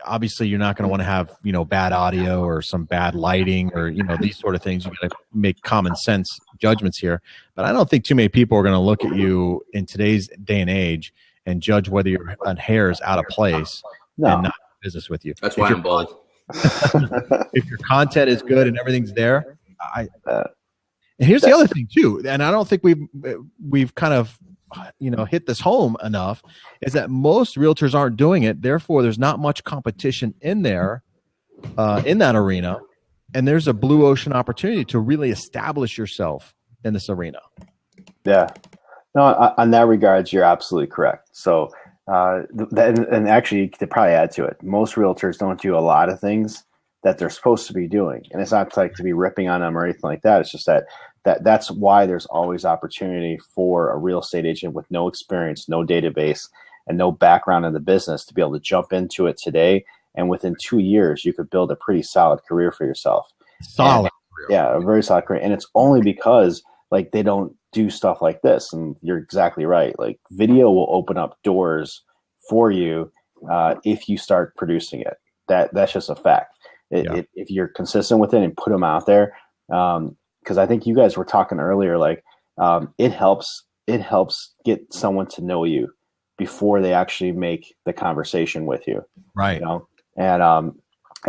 obviously you're not going to want to have, bad audio or some bad lighting or, these sort of things. You got to make common sense judgments here. But I don't think too many people are going to look at you in today's day and age and judge whether your hair is out of place and not business with you. That's why I'm bald. If your content is good and everything's there, and here's the other thing too, and I don't think we've kind of hit this home enough, is that most realtors aren't doing it. Therefore, there's not much competition in there, in that arena, and there's a blue ocean opportunity to really establish yourself in this arena. Yeah, no, on that regards, you're absolutely correct. So, and actually, to probably add to it, most realtors don't do a lot of things that they're supposed to be doing, and it's not like to be ripping on them or anything like that. It's just that's why there's always opportunity for a real estate agent with no experience, no database, and no background in the business to be able to jump into it today. And within 2 years, you could build a pretty solid career for yourself. Solid career. Yeah, a very solid career. And it's only because like they don't do stuff like this. And you're exactly right. Like video will open up doors for you if you start producing it. That's just a fact. If you're consistent with it and put them out there, because I think you guys were talking earlier, like it helps get someone to know you before they actually make the conversation with you, right? And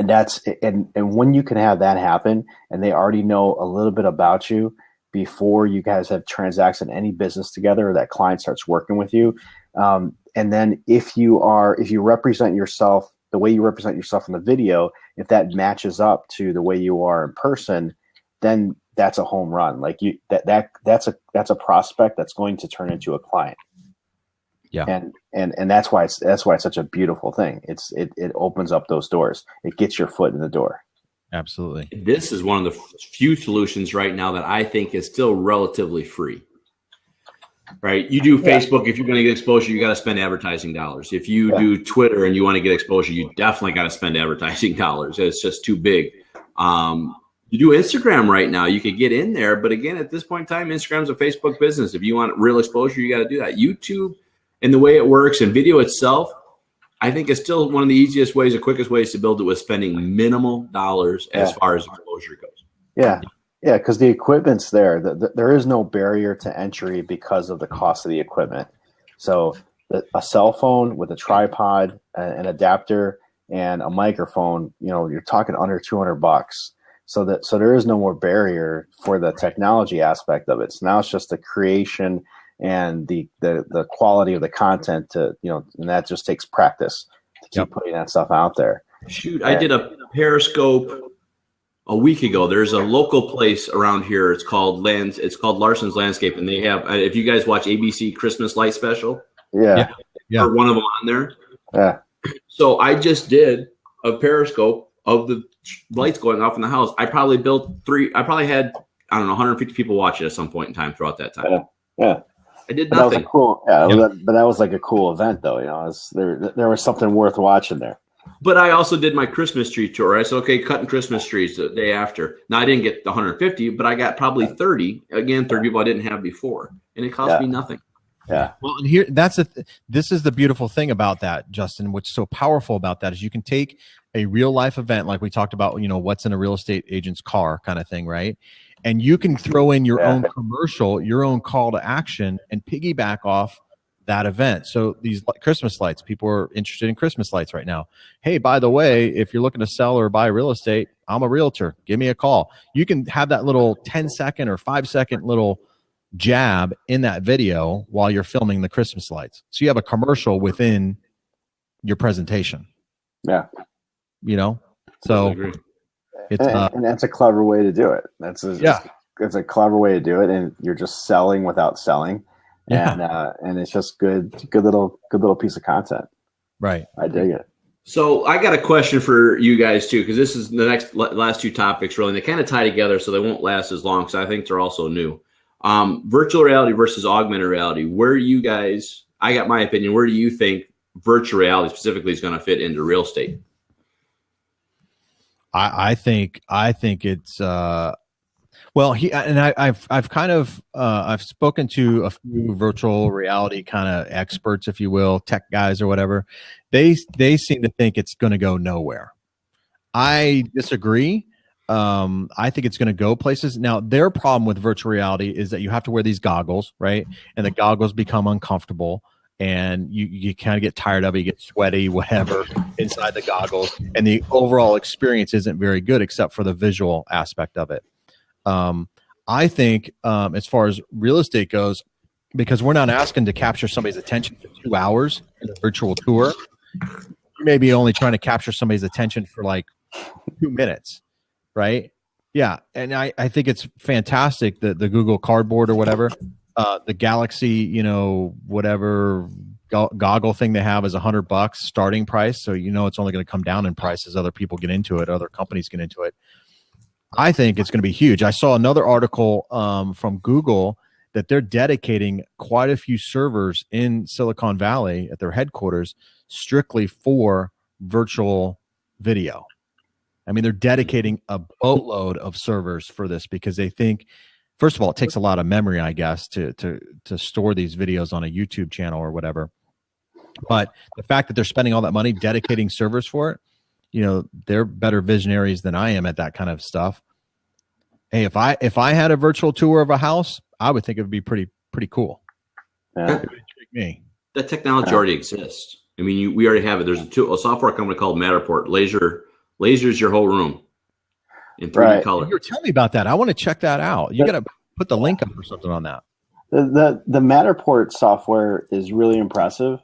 that's and when you can have that happen, and they already know a little bit about you before you guys have transacted any business together, or that client starts working with you, and then if you represent yourself the way you represent yourself in the video, if that matches up to the way you are in person, then that's a home run. Like that's a prospect that's going to turn into a client. Yeah. And that's why it's such a beautiful thing. It opens up those doors. It gets your foot in the door. Absolutely. This is one of the few solutions right now that I think is still relatively free. Right? You do Facebook, if you're going to get exposure, you got to spend advertising dollars. If you do Twitter and you want to get exposure, you definitely got to spend advertising dollars. It's just too big. You do Instagram right now, you could get in there. But again, at this point in time, Instagram's a Facebook business. If you want real exposure, you got to do that. YouTube and the way it works and video itself, I think is still one of the easiest ways, the quickest ways to build it with spending minimal dollars as far as exposure goes. Yeah. Yeah, because the equipment's there. There is no barrier to entry because of the cost of the equipment. So a cell phone with a tripod, an adapter, and a microphone, you're talking under $200. So there is no more barrier for the technology aspect of it. So now it's just the creation and the quality of the content to, and that just takes practice to keep putting that stuff out there. Shoot, I did a Periscope a week ago. There's a local place around here. It's called Larson's Landscape, and they have. If you guys watch ABC Christmas Light Special, yeah, or one of them on there. Yeah. So I just did a Periscope of the lights going off in the house. I probably had 150 people watch it at some point in time throughout that time. Yeah. I did nothing. But that was like a cool event, though. There was something worth watching there. But I also did my Christmas tree tour. I said, okay, cutting Christmas trees the day after. Now, I didn't get the 150, but I got probably 30. Again, 30 people I didn't have before. And it cost me nothing. Yeah. Well, and here, this is the beautiful thing about that, Justin. What's so powerful about that is you can take a real life event, like we talked about, what's in a real estate agent's car kind of thing, right? And you can throw in your own commercial, your own call to action, and piggyback off that event. So these Christmas lights, people are interested in Christmas lights right now. Hey, by the way, if you're looking to sell or buy real estate, I'm a realtor. Give me a call. You can have that little 10-second or 5-second little jab in that video while you're filming the Christmas lights. So you have a commercial within your presentation. Yeah. You know, so it's and that's a clever way to do it. It's a clever way to do it, and you're just selling without selling. And it's just good little piece of content. Right. I dig it. So I got a question for you guys too, because this is the last two topics really, and they kind of tie together, so they won't last as long because I think they're also new. Virtual reality versus augmented reality. Where you guys, I got my opinion. Where do you think virtual reality specifically is going to fit into real estate? I think it's I've kind of I've spoken to a few virtual reality kind of experts, if you will, tech guys or whatever. They seem to think it's going to go nowhere. I disagree. I think it's going to go places. Now, their problem with virtual reality is that you have to wear these goggles, right? And the goggles become uncomfortable, and you kind of get tired of it. You get sweaty, whatever, inside the goggles, and the overall experience isn't very good except for the visual aspect of it. I think as far as real estate goes, because we're not asking to capture somebody's attention for 2 hours in a virtual tour, you may be only trying to capture somebody's attention for like 2 minutes, right? Yeah, and I think it's fantastic that the Google Cardboard or whatever, the Galaxy, whatever goggle thing they have is $100 starting price. So it's only going to come down in price as other people get into it, other companies get into it. I think it's going to be huge. I saw another article from Google that they're dedicating quite a few servers in Silicon Valley at their headquarters strictly for virtual video. I mean, they're dedicating a boatload of servers for this because they think, first of all, it takes a lot of memory, I guess, to store these videos on a YouTube channel or whatever. But the fact that they're spending all that money dedicating servers for it, they're better visionaries than I am at that kind of stuff. Hey, if I had a virtual tour of a house, I would think it would be pretty cool. Yeah. It would intrigue me. That technology already exists. I mean, we already have it. There's a software company called Matterport. Lasers your whole room in 3D color. You were telling me about that. I want to check that out. You got to put the link up or something on that. The Matterport software is really impressive,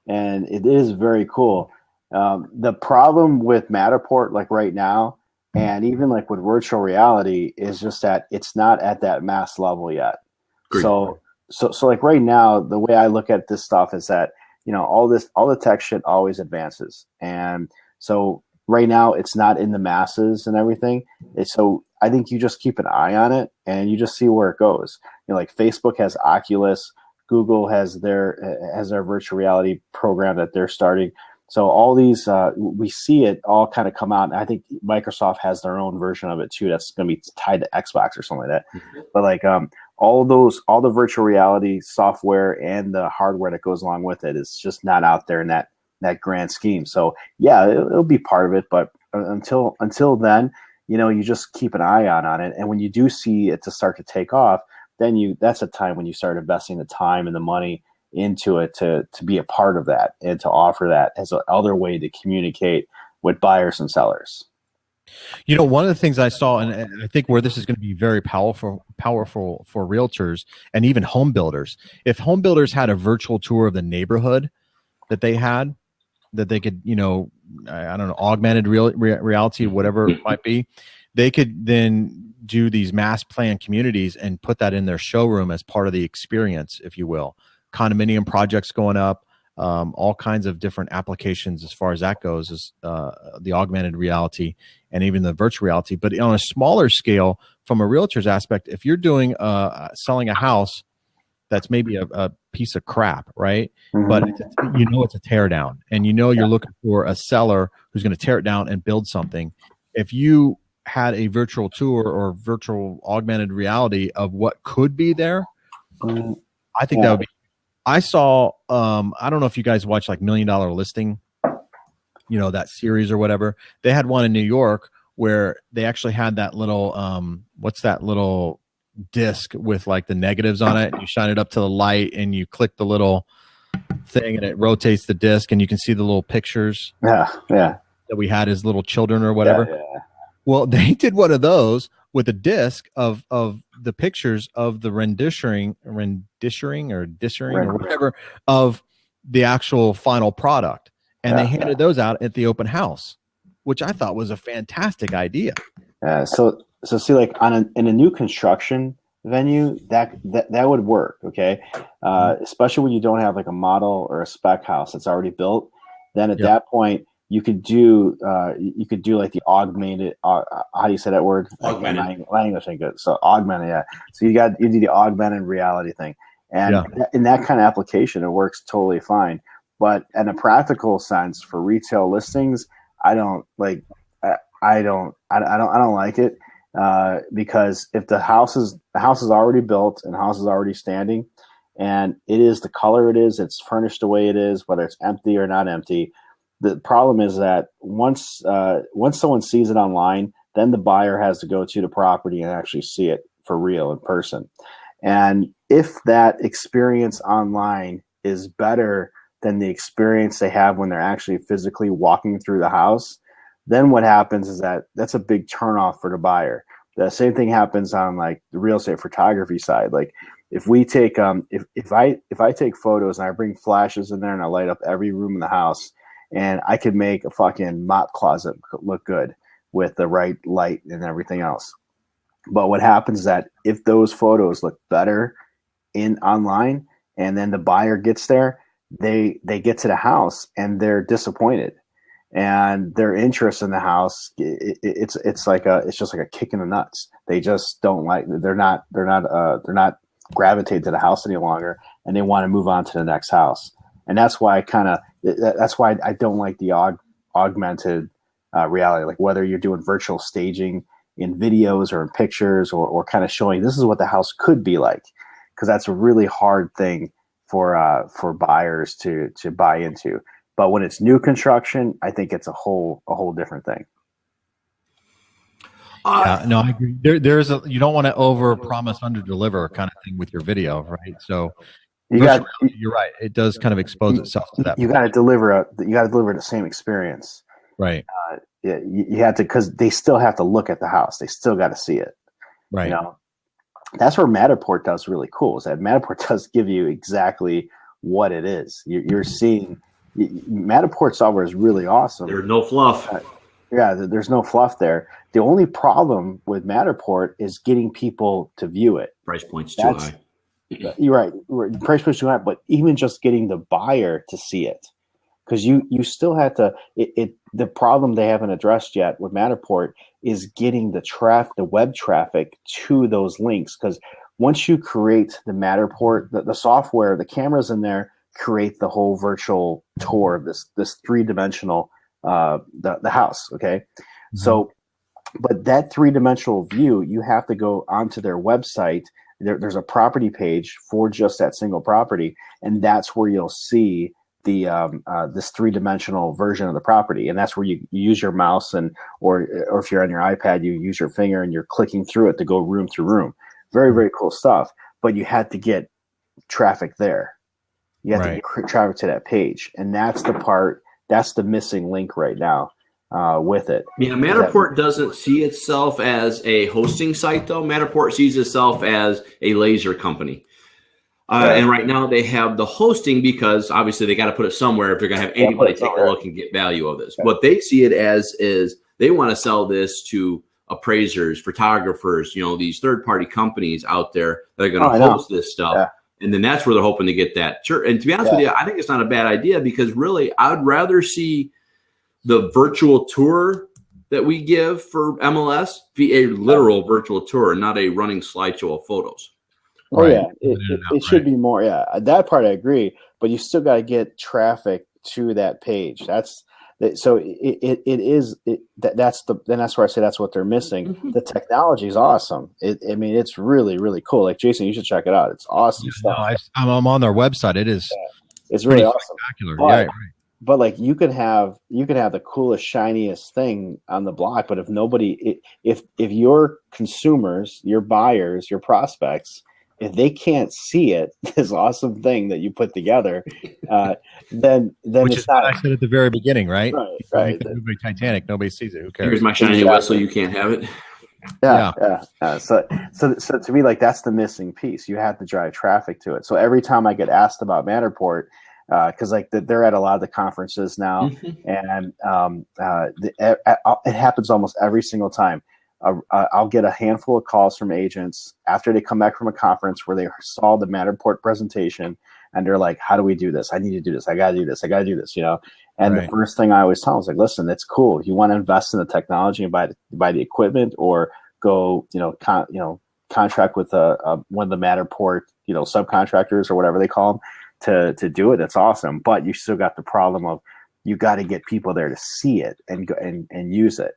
and it is very cool. The problem with Matterport, like right now, and even like with virtual reality, is just that it's not at that mass level yet. Great. So like right now, the way I look at this stuff is that all the tech shit always advances, and so right now it's not in the masses and everything. So I think you just keep an eye on it and you just see where it goes. Like Facebook has Oculus, Google has their virtual reality program that they're starting. So all these, we see it all kind of come out. And I think Microsoft has their own version of it too. That's going to be tied to Xbox or something like that. Mm-hmm. But like all the virtual reality software and the hardware that goes along with it is just not out there in that grand scheme. So yeah, it'll be part of it. But until then, you just keep an eye on it. And when you do see it to start to take off, then that's a time when you start investing the time and the money into it to be a part of that and to offer that as another way to communicate with buyers and sellers. One of the things I saw, and I think where this is going to be very powerful for realtors and even home builders, if home builders had a virtual tour of the neighborhood that they had, that they could, I don't know, augmented reality, whatever it might be, they could then do these mass plan communities and put that in their showroom as part of the experience, if you will. Condominium projects going up, all kinds of different applications as far as that goes, is the augmented reality and even the virtual reality. But on a smaller scale, from a realtor's aspect, if you're doing selling a house that's maybe a piece of crap, right? Mm-hmm. But it's a tear down, and you're looking for a seller who's going to tear it down and build something. If you had a virtual tour or virtual augmented reality of what could be there, I think that would be. I saw, I don't know if you guys watch like $1 Million Listing, that series or whatever. They had one in New York where they actually had that little, what's that little disc with like the negatives on it? You shine it up to the light and you click the little thing, and it rotates the disc, and you can see the little pictures. Yeah. That we had as little children or whatever. Yeah. Well, they did one of those with a disc of the pictures of the renditioning or whatever of the actual final product, and they handed those out at the open house, which I thought was a fantastic idea. So see, like in a new construction venue, that would work. Okay, especially when you don't have like a model or a spec house that's already built. Then at that point, you could do like the augmented. How do you say that word? Augmented. My English ain't good. So augmented, yeah. So you do the augmented reality thing, and in that kind of application, it works totally fine. But in a practical sense, for retail listings, I don't like it because if the house is already built and the house is already standing, and it is the color it is, it's furnished the way it is, whether it's empty or not empty. The problem is that once someone sees it online, then the buyer has to go to the property and actually see it for real in person. And if that experience online is better than the experience they have when they're actually physically walking through the house, then what happens is that's a big turnoff for the buyer. The same thing happens on like the real estate photography side. Like if we take if I take photos and I bring flashes in there and I light up every room in the house, and I could make a fucking mop closet look good with the right light and everything else. But what happens is that if those photos look better in online, and then the buyer gets there, they get to the house and they're disappointed, and their interest in the house it's just like a kick in the nuts. They just don't like. They're not gravitated to the house any longer, and they want to move on to the next house. And that's why I don't like the augmented reality. Like whether you're doing virtual staging in videos or in pictures, or kind of showing this is what the house could be like, because that's a really hard thing for buyers to buy into. But when it's new construction, I think it's a whole different thing. Yeah, no, I agree. You don't want to over promise, under deliver kind of thing with your video, right? So you're right. It does kind of expose itself to that. You got to deliver the same experience, right? You have to, because they still have to look at the house. They still got to see it, right? You know, that's where Matterport does really cool. Is that Matterport does give you exactly what it is. You're seeing. Matterport software is really awesome. There's no fluff. There's no fluff there. The only problem with Matterport is getting people to view it. Price point's too high. You're right. Price point's too high, but even just getting the buyer to see it, because you still have to. The problem they haven't addressed yet with Matterport is getting the web traffic to those links. Because once you create the Matterport, the software, the cameras in there create the whole virtual tour of this 3-dimensional the house. Okay, so but that 3-dimensional view, you have to go onto their website. There's a property page for just that single property, and that's where you'll see the this 3-dimensional version of the property, and that's where you use your mouse or if you're on your iPad, you use your finger and you're clicking through it to go room through room. Very, very cool stuff. But you had to get traffic there. You have to get traffic to that page, and that's the part. That's the missing link right now with it. Yeah, Matterport doesn't see itself as a hosting site, though. Matterport sees itself as a laser company. And right now they have the hosting because obviously they got to put it somewhere if they're going to have anybody take a look and get value of this. What they see it as is they want to sell this to appraisers, photographers, these third-party companies out there that are going to host this stuff. Yeah. And then that's where they're hoping to get that. And to be honest with you, I think it's not a bad idea, because really I'd rather see the virtual tour that we give for MLS be a literal virtual tour, not a running slideshow of photos. Oh, yeah. It should be more. Yeah, that part I agree. But you still got to get traffic to that page. That's where I say that's what they're missing. Mm-hmm. The technology is awesome. It's really, really cool. Like, Jason, you should check it out. It's awesome stuff. No, I'm on their website. It is. It's really awesome. Spectacular. But, but like you could have the coolest, shiniest thing on the block, but if your consumers, your buyers, your prospects if they can't see it, this awesome thing that you put together, then Which it's is what not I said at the very beginning, right? right. You Right. make the movie Titanic, nobody sees it. Who cares? Here's my shiny whistle. You can't have it. Yeah. So to me, like that's the missing piece. You have to drive traffic to it. So every time I get asked about Matterport, because they're at a lot of the conferences now, and it happens almost every single time. I'll get a handful of calls from agents after they come back from a conference where they saw the Matterport presentation, and they're like, "How do we do this? I need to do this. I got to do this. I got to do this." And Right. the first thing I always tell them is like, "Listen, it's cool. You want to invest in the technology and buy the equipment, or go, contract with one of the Matterport, subcontractors or whatever they call them to do it. It's awesome, but you still got the problem of you got to get people there to see it and go and use it,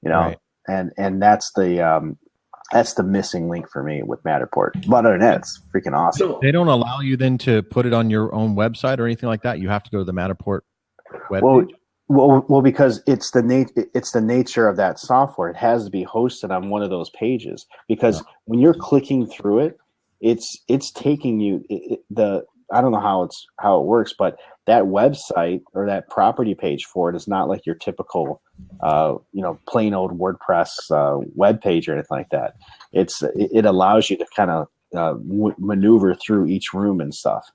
Right. and that's the missing link for me with Matterport. But other than that, it's freaking awesome. They don't allow you then to put it on your own website or anything like that. You have to go to the Matterport webpage. Well, because it's the nature of that software. It has to be hosted on one of those pages, because when you're clicking through it, it's taking you I don't know how it works, but that website or that property page for it is not like your typical plain old WordPress web page or anything like that. It allows you to kind of maneuver through each room and stuff.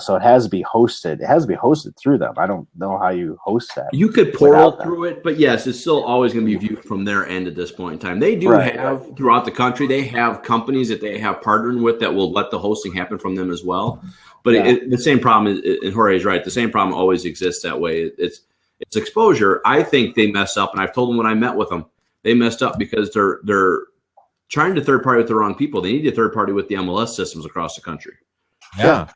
So it has to be hosted. It has to be hosted through them. I don't know how you host that. You could portal through it, but yes, it's still always going to be viewed from their end at this point in time. They do have throughout the country, they have companies that they have partnered with that will let the hosting happen from them as well. But the same problem, and Jorge's right, the same problem always exists that way. It's exposure. I think they mess up, and I've told them when I met with them, they messed up because they're trying to third party with the wrong people. They need to third party with the MLS systems across the country. I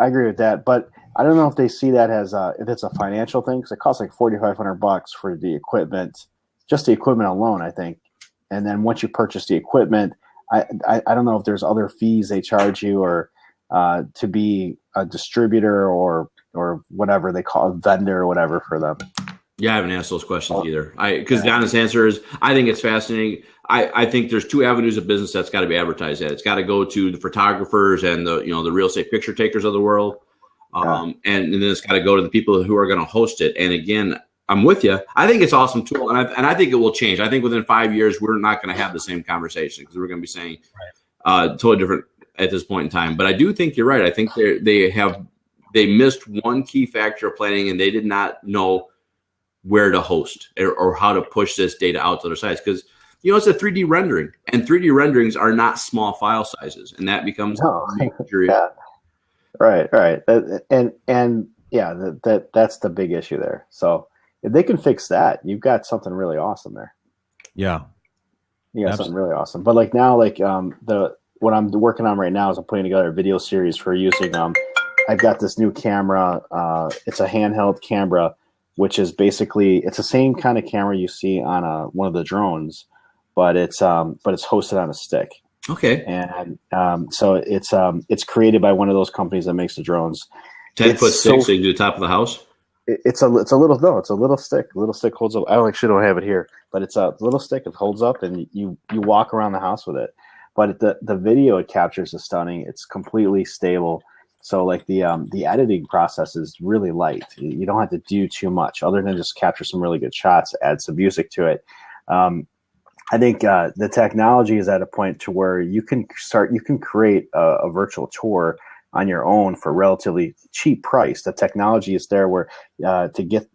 agree with that, but I don't know if they see that as if it's a financial thing, because it costs like $4,500 for the equipment, just the equipment alone, I think. And then once you purchase the equipment, I don't know if there's other fees they charge you, or to be a distributor or whatever they call a vendor or whatever for them. Yeah, I haven't asked those questions either. Because the honest answer is, I think it's fascinating. I think there's two avenues of business that's got to be advertised at. It's got to go to the photographers and the real estate picture takers of the world, and then it's got to go to the people who are going to host it. And again, I'm with you. I think it's an awesome tool, and I think it will change. I think within 5 years we're not going to have the same conversation, because we're going to be saying totally different at this point in time. But I do think you're right. I think they missed one key factor of planning, and they did not know where to host or how to push this data out to other sites, because it's a 3D rendering, and 3D renderings are not small file sizes, and that becomes right. That's the big issue there. So if they can fix that, you've got something really awesome there. Yeah, you got something really awesome. But what I'm working on right now is I'm putting together a video series for using. I've got this new camera. It's a handheld camera, which is basically, it's the same kind of camera you see on one of the drones, but it's hosted on a stick. Okay. And so it's created by one of those companies that makes the drones. 10-foot stick, so you can do the top of the house. It's a little stick. A little stick holds up. I don't have it here, but it's a little stick. It holds up, and you walk around the house with it. But the video it captures is stunning. It's completely stable. So the editing process is really light. You don't have to do too much other than just capture some really good shots, add some music to it. I think the technology is at a point to where you can create a virtual tour on your own for relatively cheap price. The technology is there where to get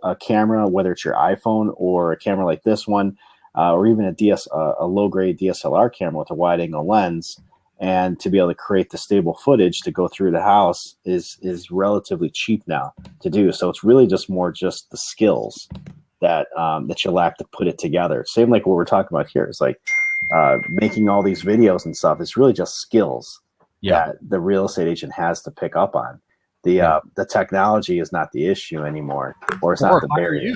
a camera, whether it's your iPhone or a camera like this one, or even a low-grade DSLR camera with a wide-angle lens, and to be able to create the stable footage to go through the house is relatively cheap now to do. So it's really just the skills that you lack to put it together. Same like what we're talking about here. It's like making all these videos and stuff. It's really just skills that the real estate agent has to pick up on. The technology is not the issue anymore, or it's not the barrier.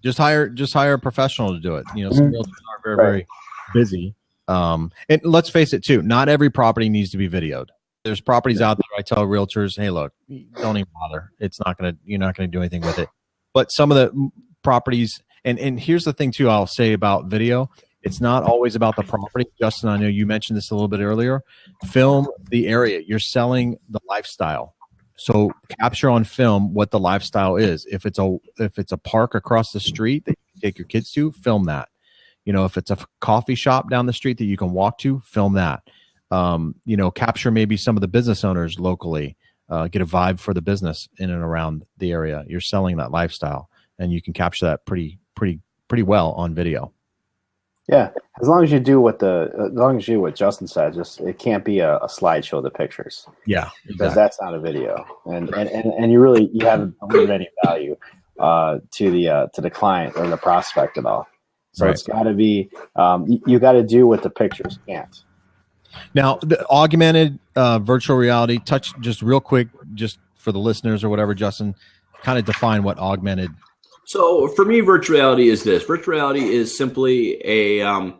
Just hire a professional to do it. Some realtors are very, very busy. And let's face it too, not every property needs to be videoed. There's properties out there I tell realtors, hey, look, don't even bother. You're not gonna do anything with it. But some of the properties, and here's the thing too, I'll say about video It's not always about the property. Justin, I know you mentioned this a little bit earlier. Film the area. You're selling the lifestyle. So capture on film what the lifestyle is. If it's a park across the street that you can take your kids to, film that. If it's a coffee shop down the street that you can walk to, film that. Capture maybe some of the business owners locally, get a vibe for the business in and around the area. You're selling that lifestyle, and you can capture that pretty well on video. Yeah, as long as you do what Justin said, just it can't be a slideshow of the pictures. Yeah, because that's not a video, and you haven't delivered any value to the client or the prospect at all. So It's got to be you got to do what the pictures can't. Now, the augmented virtual reality, touch just real quick, just for the listeners or whatever, Justin, kind of define what augmented. So for me, virtual reality is this. Virtual reality is simply a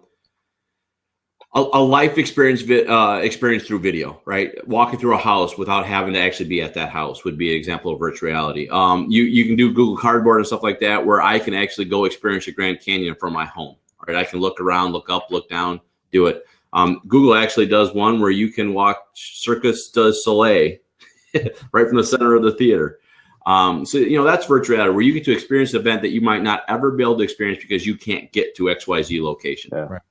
life experience through video, right? Walking through a house without having to actually be at that house would be an example of virtual reality. You can do Google Cardboard and stuff like that, where I can actually go experience the Grand Canyon from my home, right? I can look around, look up, look down, do it. Google actually does one where you can watch Circus du Soleil right from the center of the theater. So that's virtual reality, where you get to experience an event that you might not ever be able to experience because you can't get to XYZ location. Yeah. Right.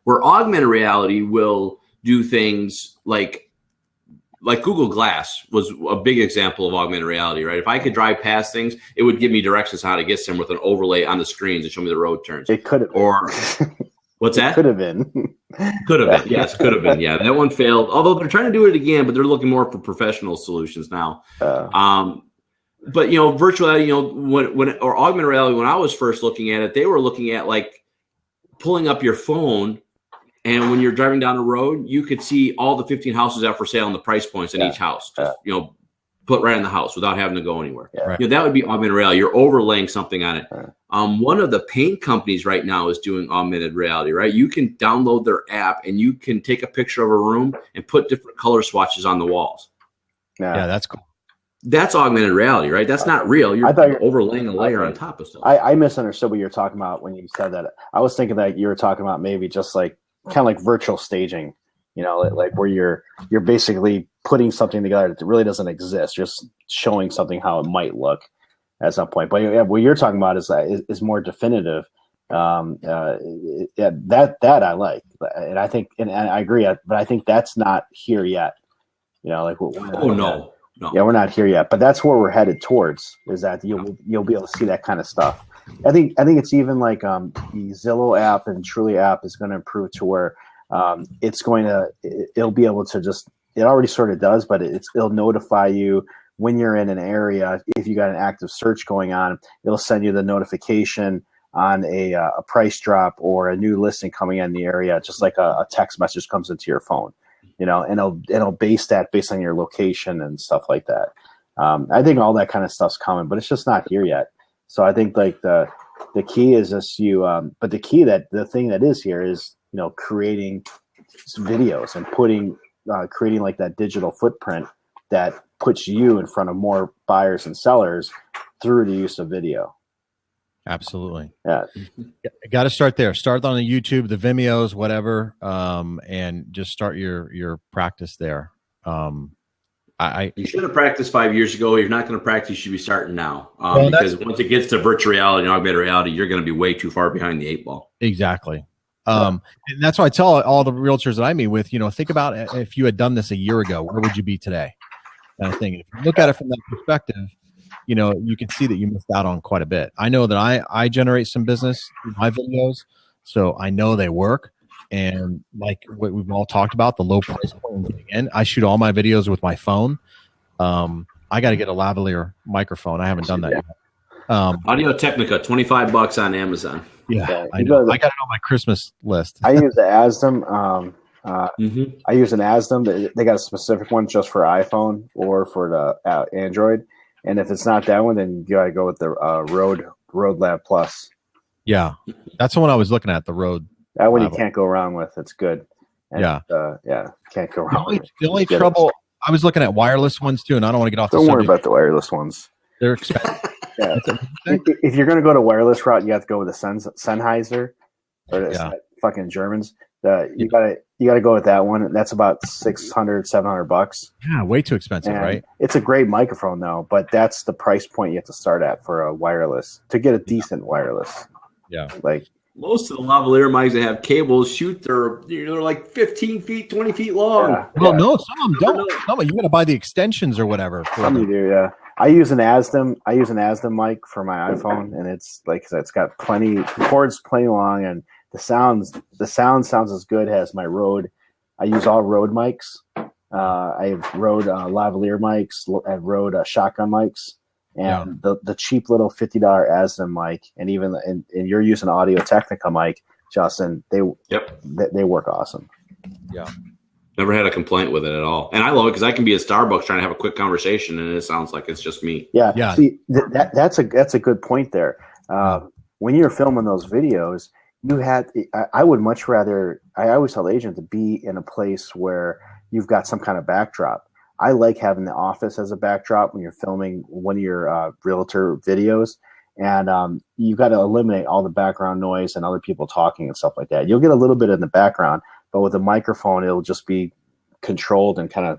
Where augmented reality will do things like Google Glass was a big example of augmented reality, right? If I could drive past things, it would give me directions how to get somewhere with an overlay on the screens and show me the road turns. It could have. Or what's that? Could have been. Could have been. Yes, could have been. Yeah, that one failed. Although they're trying to do it again, but they're looking more for professional solutions now. But virtual reality, or augmented reality, when I was first looking at it, they were looking at like pulling up your phone, and when you're driving down the road, you could see all the 15 houses out for sale and the price points in each house. Just put right in the house without having to go anywhere. Yeah. Right. That would be augmented reality. You're overlaying something on it. Right. One of the paint companies right now is doing augmented reality, right? You can download their app and you can take a picture of a room and put different color swatches on the walls. Yeah, that's cool. That's augmented reality, right? That's not real. You're overlaying a layer on top of stuff. I misunderstood what you were talking about when you said that. I was thinking that you were talking about maybe just like kind of like virtual staging, like where you're basically putting something together that really doesn't exist, just showing something how it might look at some point. But what you're talking about is more definitive. That I like, and I think, and I agree, but I think that's not here yet. No. Yeah, we're not here yet, but that's where we're headed towards. Is that you'll be able to see that kind of stuff. I think it's even like the Zillow app and Truly app is going to improve to where it'll be able to just, it already sort of does, but it'll notify you when you're in an area. If you got an active search going on, it'll send you the notification on a price drop or a new listing coming in the area, just like a text message comes into your phone. And it'll based on your location and stuff like that. I think all that kind of stuff's coming, but it's just not here yet. So I think like the key is just but the thing that is here is, creating videos and creating like that digital footprint that puts you in front of more buyers and sellers through the use of video. Absolutely. Yeah. Got to start there. Start on the YouTube, the Vimeos, whatever, and just start your practice there. You should have practiced 5 years ago. You're not going to practice. You should be starting now, because once it gets to virtual reality and augmented reality, you're going to be way too far behind the 8-ball. Exactly. And that's why I tell all the realtors that I meet with, think about if you had done this a year ago, where would you be today? Kind of thing. If you look at it from that perspective, you can see that you missed out on quite a bit. I know that I generate some business through my videos, so I know they work. And like what we've all talked about, the low price point getting in, I shoot all my videos with my phone. I got to get a lavalier microphone. I haven't done that yet. Audio Technica, $25 on Amazon. Yeah, I know. I got it on my Christmas list. I use the ASDM. I use an ASDM. They got a specific one just for iPhone or for the Android. And if it's not that one, then you got to go with the Rode Lab Plus. Yeah, that's the one I was looking at. The Rode. That one you can't go wrong with. It's good. And, yeah, can't go wrong. The only trouble, I was looking at wireless ones too, and I don't want to get off. Don't worry about the wireless ones. They're expensive. Yeah. If you're going to go to wireless route, you have to go with a Sennheiser. fucking Germans. You gotta go with that one. That's about $600-$700. Yeah, way too expensive, And right? it's a great microphone though, but that's the price point you have to start at for a wireless to get a decent wireless. Yeah. Like most of the lavalier mics that have cables they're like 15 feet, 20 feet long. Yeah, well, no, some of them don't. Some of you got to buy the extensions or whatever. Some you do, yeah. I use an ASDM mic for my iPhone, and it's like I said, it's got the cords plenty long, and the sound sounds as good as my Rode. I use all Rode mics. I have Rode lavalier mics. I have Rode shotgun mics, and the cheap little $50 ASDM mic, and even and you're using Audio Technica mic, Justin. They work awesome. Yeah. Never had a complaint with it at all. And I love it because I can be at Starbucks trying to have a quick conversation and it sounds like it's just me. Yeah. See, that's a good point there. When you're filming those videos, I would much rather, I always tell the agent to be in a place where you've got some kind of backdrop. I like having the office as a backdrop when you're filming one of your realtor videos. And you've got to eliminate all the background noise and other people talking and stuff like that. You'll get a little bit in the background, but with a microphone, it'll just be controlled and kind of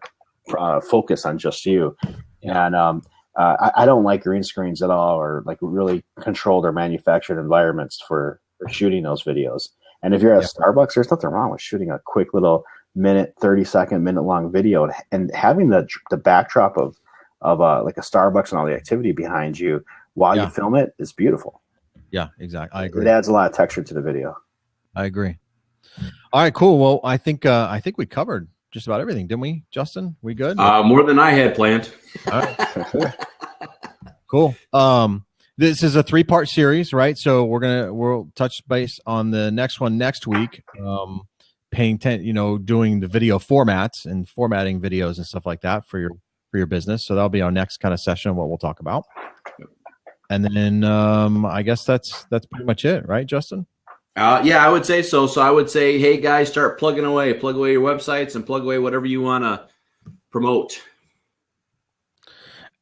focus on just you. And I don't like green screens at all, or like really controlled or manufactured environments for shooting those videos. And if you're at Starbucks, there's nothing wrong with shooting a quick little 30-second, minute-long video and having the backdrop of like a Starbucks and all the activity behind you while you film it is beautiful. Yeah, exactly. I agree. It adds a lot of texture to the video. I agree. All right, cool. Well, I think we covered just about everything, didn't we, Justin? We good? More than I had planned. All right. Cool. This is a 3-part series, right? So we'll touch base on the next one next week. Paying attention, doing the video formats and formatting videos and stuff like that for your business. So that'll be our next kind of session, what we'll talk about. And then I guess that's pretty much it, right, Justin? Yeah, I would say so. So I would say, hey guys, start plugging away. Plug away your websites and plug away whatever you want to promote.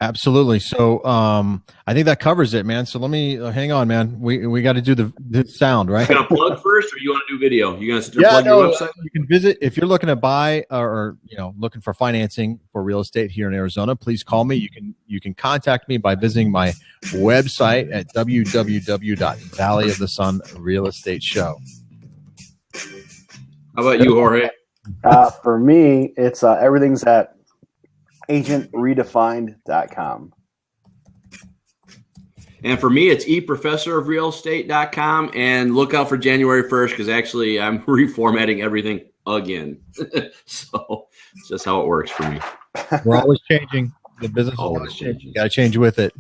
Absolutely. So I think that covers it, man. So let me hang on, man. We got to do the sound, right? You gonna plug first, or you want to do video? You gonna plug your website? You can visit if you're looking to buy or looking for financing for real estate here in Arizona. Please call me. You can contact me by visiting my website at www.Valley of the Sun Real Estate Show. How about you, Jorge? For me, it's everything's at agentredefined.com. And for me, it's eprofessorofrealestate.com. And look out for January 1st because actually I'm reformatting everything again. So it's just how it works for me. We're always changing. The business is always changing. Got to change with it.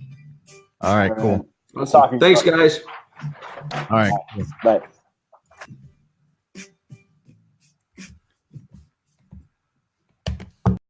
All right, cool. Thanks, guys. All right. Bye.